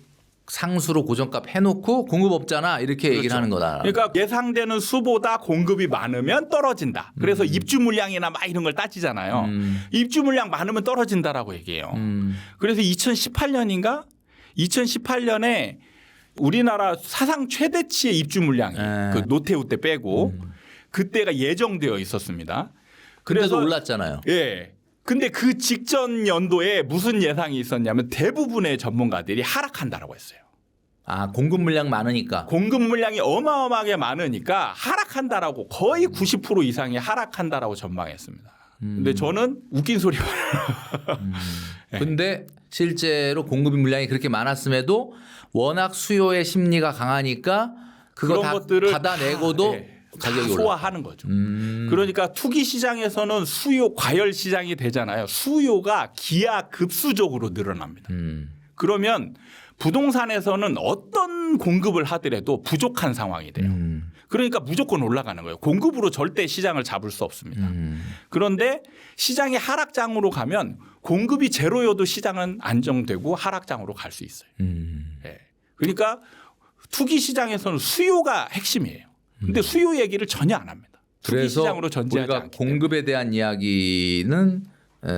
S1: 상수로 고정값 해놓고 공급 없잖아 이렇게 얘기를 하는 거다.
S2: 그러니까 예상되는 수보다 공급이 많으면 떨어진다. 그래서 입주 물량이나 막 이런 걸 따지잖아요. 입주 물량 많으면 떨어진다라고 얘기해요. 그래서 2018년인가? 2018년에 우리나라 사상 최대치의 입주 물량이 그 노태우 때 빼고 그때가 예정되어 있었습니다.
S1: 그래서 올랐잖아요.
S2: 예. 근데 그 직전 연도에 무슨 예상이 있었냐면 대부분의 전문가들이 하락한다라고 했어요.
S1: 공급 물량 많으니까.
S2: 공급 물량이 어마어마하게 많으니까 하락한다라고 거의 90% 이상이 하락한다라고 전망했습니다. 근데 저는 웃긴 소리가
S1: 근데 실제로 공급 물량이 그렇게 많았음에도 워낙 수요의 심리가 강하니까 그거
S2: 그런 것들을
S1: 받아내고도 가격이
S2: 소화하는 거죠. 그러니까 투기 시장에서는 수요 과열 시장이 되잖아요. 수요가 기하급수적으로 늘어납니다. 그러면 부동산에서는 어떤 공급을 하더라도 부족한 상황이 돼요. 그러니까 무조건 올라가는 거예요. 공급으로 절대 시장을 잡을 수 없습니다. 그런데 시장이 하락장으로 가면 공급이 제로여도 시장은 안정되고 하락장으로 갈 수 있어요. 예. 그러니까 투기 시장에서는 수요가 핵심이에요. 근데 수요 얘기를 전혀 안 합니다. 투기
S1: 그래서
S2: 시장으로 전제하지
S1: 우리가
S2: 않기
S1: 공급에 대한 이야기는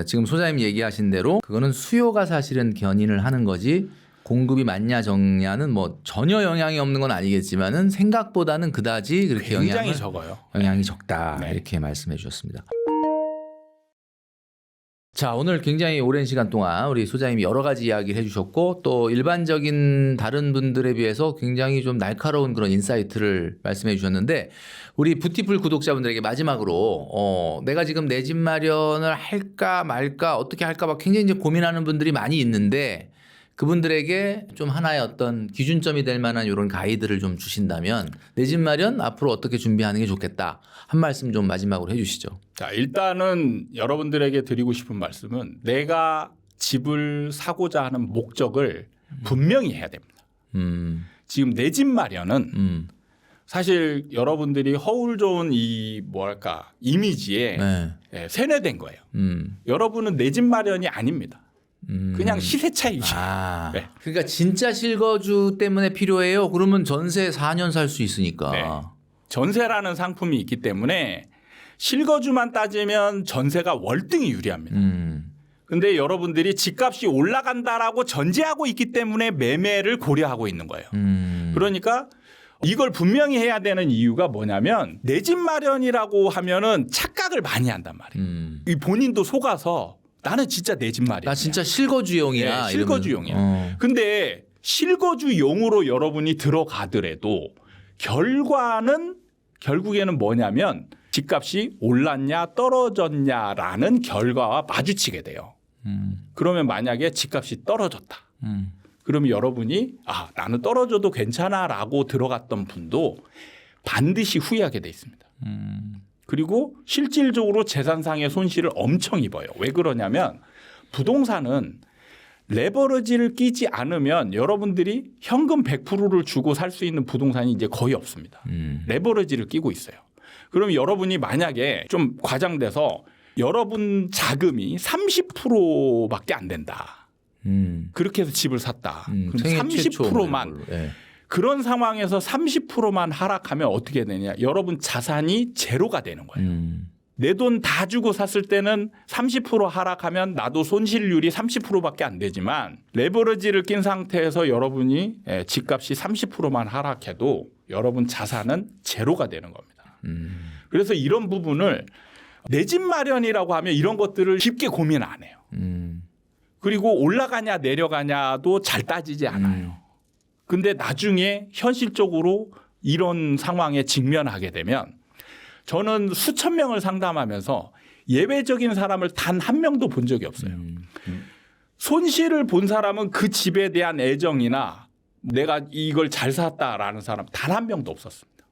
S1: 지금 소장님 얘기하신 대로 그거는 수요가 사실은 견인을 하는 거지 공급이 맞냐 적냐는 뭐 전혀 영향이 없는 건 아니겠지만은 생각보다는 그다지 그렇게
S2: 굉장히 적어요.
S1: 영향이 적다
S2: 네.
S1: 이렇게 말씀해 주셨습니다. 자, 오늘 굉장히 오랜 시간 동안 우리 소장님이 여러 가지 이야기를 해주셨고 또 일반적인 다른 분들에 비해서 굉장히 좀 날카로운 그런 인사이트를 말씀해 주셨는데 우리 뷰티풀 구독자분들에게 마지막으로 내가 지금 내 집 마련을 할까 말까 어떻게 할까 막 굉장히 이제 고민하는 분들이 많이 있는데 그분들에게 좀 하나의 어떤 기준점이 될 만한 이런 가이드를 좀 주신다면 내 집 마련 앞으로 어떻게 준비하는 게 좋겠다 한 말씀 좀 마지막으로 해주시죠.
S2: 자, 일단은 여러분들에게 드리고 싶은 말씀은 내가 집을 사고자 하는 목적을 분명히 해야 됩니다. 지금 내 집 마련은 사실 여러분들이 허울 좋은 이 뭐랄까 이미지에
S1: 네.
S2: 세뇌된 거예요. 여러분은 내 집 마련이 아닙니다. 그냥 시세 차익.
S1: 아,
S2: 네.
S1: 그러니까 진짜 실거주 때문에 필요해요. 그러면 전세 4년 살 수 있으니까.
S2: 네. 전세라는 상품이 있기 때문에 실거주만 따지면 전세가 월등히 유리합니다. 근데 여러분들이 집값이 올라간다라고 전제하고 있기 때문에 매매를 고려하고 있는 거예요. 그러니까 이걸 분명히 해야 되는 이유가 뭐냐면 내 집 마련이라고 하면은 착각을 많이 한단 말이에요. 이 본인도 속아서 나는 진짜 내 집 마련.
S1: 나 진짜 실거주용이야.
S2: 네, 실거주용이야.
S1: 이러면.
S2: 근데 실거주용으로 여러분이 들어가더라도 결국에는 뭐냐면 집값이 올랐냐 떨어졌냐라는 결과와 마주치게 돼요. 그러면 만약에 집값이 떨어졌다. 그러면 여러분이 나는 떨어져도 괜찮아라고 들어갔던 분도 반드시 후회하게 돼 있습니다. 그리고 실질적으로 재산상의 손실을 엄청 입어요. 왜 그러냐면 부동산은 레버리지를 끼지 않으면 여러분들이 현금 100%를 주고 살 수 있는 부동산이 이제 거의 없습니다. 레버리지를 끼고 있어요. 그럼 여러분이 만약에 좀 과장돼서 여러분 자금이 30%밖에 안 된다. 그렇게 해서 집을 샀다. 그럼
S1: 생애 최초
S2: 30%만
S1: 네.
S2: 그런 상황에서 30%만 하락하면 어떻게 되냐? 여러분 자산이 제로가 되는 거예요. 내 돈 다 주고 샀을 때는 30% 하락하면 나도 손실률이 30%밖에 안 되지만 레버리지를 낀 상태에서 여러분이 집값이 30%만 하락해도 여러분 자산은 제로가 되는 겁니다. 그래서 이런 부분을 내 집 마련이라고 하면 이런 것들을 쉽게 고민 안 해요. 그리고 올라가냐 내려가냐도 잘 따지지 않아요. 근데 나중에 현실적으로 이런 상황에 직면하게 되면 저는 수천 명을 상담하면서 예외적인 사람을 단 한 명도 본 적이 없어요. 손실을 본 사람은 그 집에 대한 애정이나 내가 이걸 잘 샀다라는 사람 단 한 명도 없었습니다.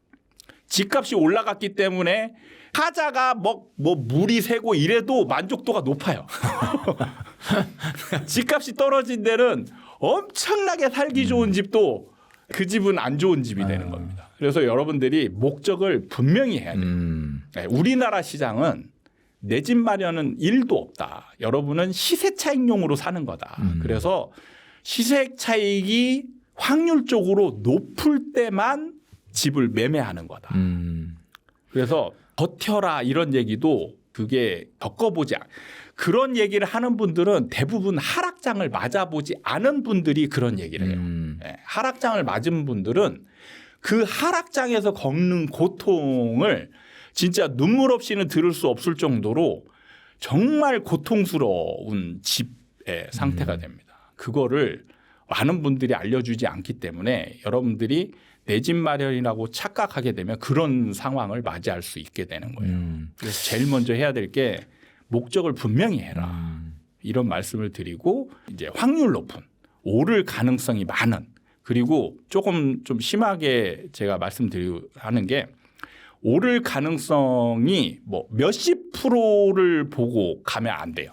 S2: 집값이 올라갔기 때문에 하자가 뭐 물이 새고 이래도 만족도가 높아요. 집값이 떨어진 데는 엄청나게 살기 좋은 집도 그 집은 안 좋은 집이 되는 겁니다. 그래서 여러분들이 목적을 분명히 해야 돼요. 네, 우리나라 시장은 내 집 마련은 1도 없다. 여러분은 시세 차익용으로 사는 거다. 그래서 시세 차익이 확률적으로 높을 때만 집을 매매하는 거다. 그래서 버텨라 이런 얘기도 그게 겪어보지 그런 얘기를 하는 분들은 대부분 하락장을 맞아보지 않은 분들이 그런 얘기를 해요. 하락장을 맞은 분들은 그 하락장에서 겪는 고통을 진짜 눈물 없이는 들을 수 없을 정도로 정말 고통스러운 집의 상태가 됩니다. 그거를 많은 분들이 알려주지 않기 때문에 여러분들이 내 집 마련이라고 착각하게 되면 그런 상황을 맞이할 수 있게 되는 거예요. 그래서 제일 먼저 해야 될 게 목적을 분명히 해라. 이런 말씀을 드리고 이제 확률 높은 오를 가능성이 많은 그리고 조금 좀 심하게 제가 말씀드리고 하는 게 오를 가능성이 뭐 몇십 프로를 보고 가면 안 돼요.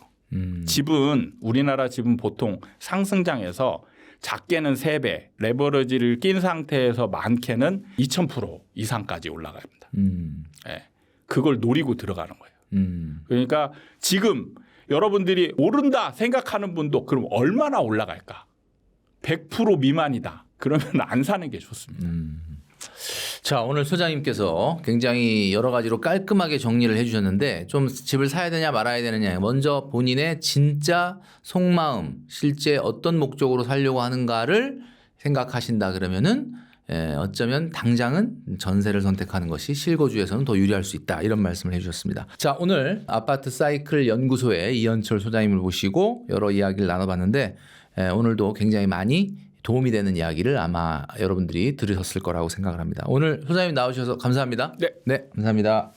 S2: 집은 우리나라 집은 보통 상승장에서 작게는 3배, 레버리지를 낀 상태에서 많게는 2000% 이상까지 올라갑니다. 예. 그걸 노리고 들어가는 거예요. 그러니까 지금 여러분들이 오른다 생각하는 분도 그럼 얼마나 올라갈까? 100% 미만이다. 그러면 안 사는 게 좋습니다.
S1: 자, 오늘 소장님께서 굉장히 여러 가지로 깔끔하게 정리를 해주셨는데 좀 집을 사야 되냐 말아야 되느냐 먼저 본인의 진짜 속마음 실제 어떤 목적으로 살려고 하는가를 생각하신다 그러면은 어쩌면 당장은 전세를 선택하는 것이 실거주에서는 더 유리할 수 있다 이런 말씀을 해주셨습니다. 자, 오늘 아파트 사이클 연구소의 이현철 소장님을 모시고 여러 이야기를 나눠봤는데 오늘도 굉장히 많이 도움이 되는 이야기를 아마 여러분들이 들으셨을 거라고 생각을 합니다. 오늘 소장님 나오셔서 감사합니다.
S2: 네.
S1: 네, 감사합니다.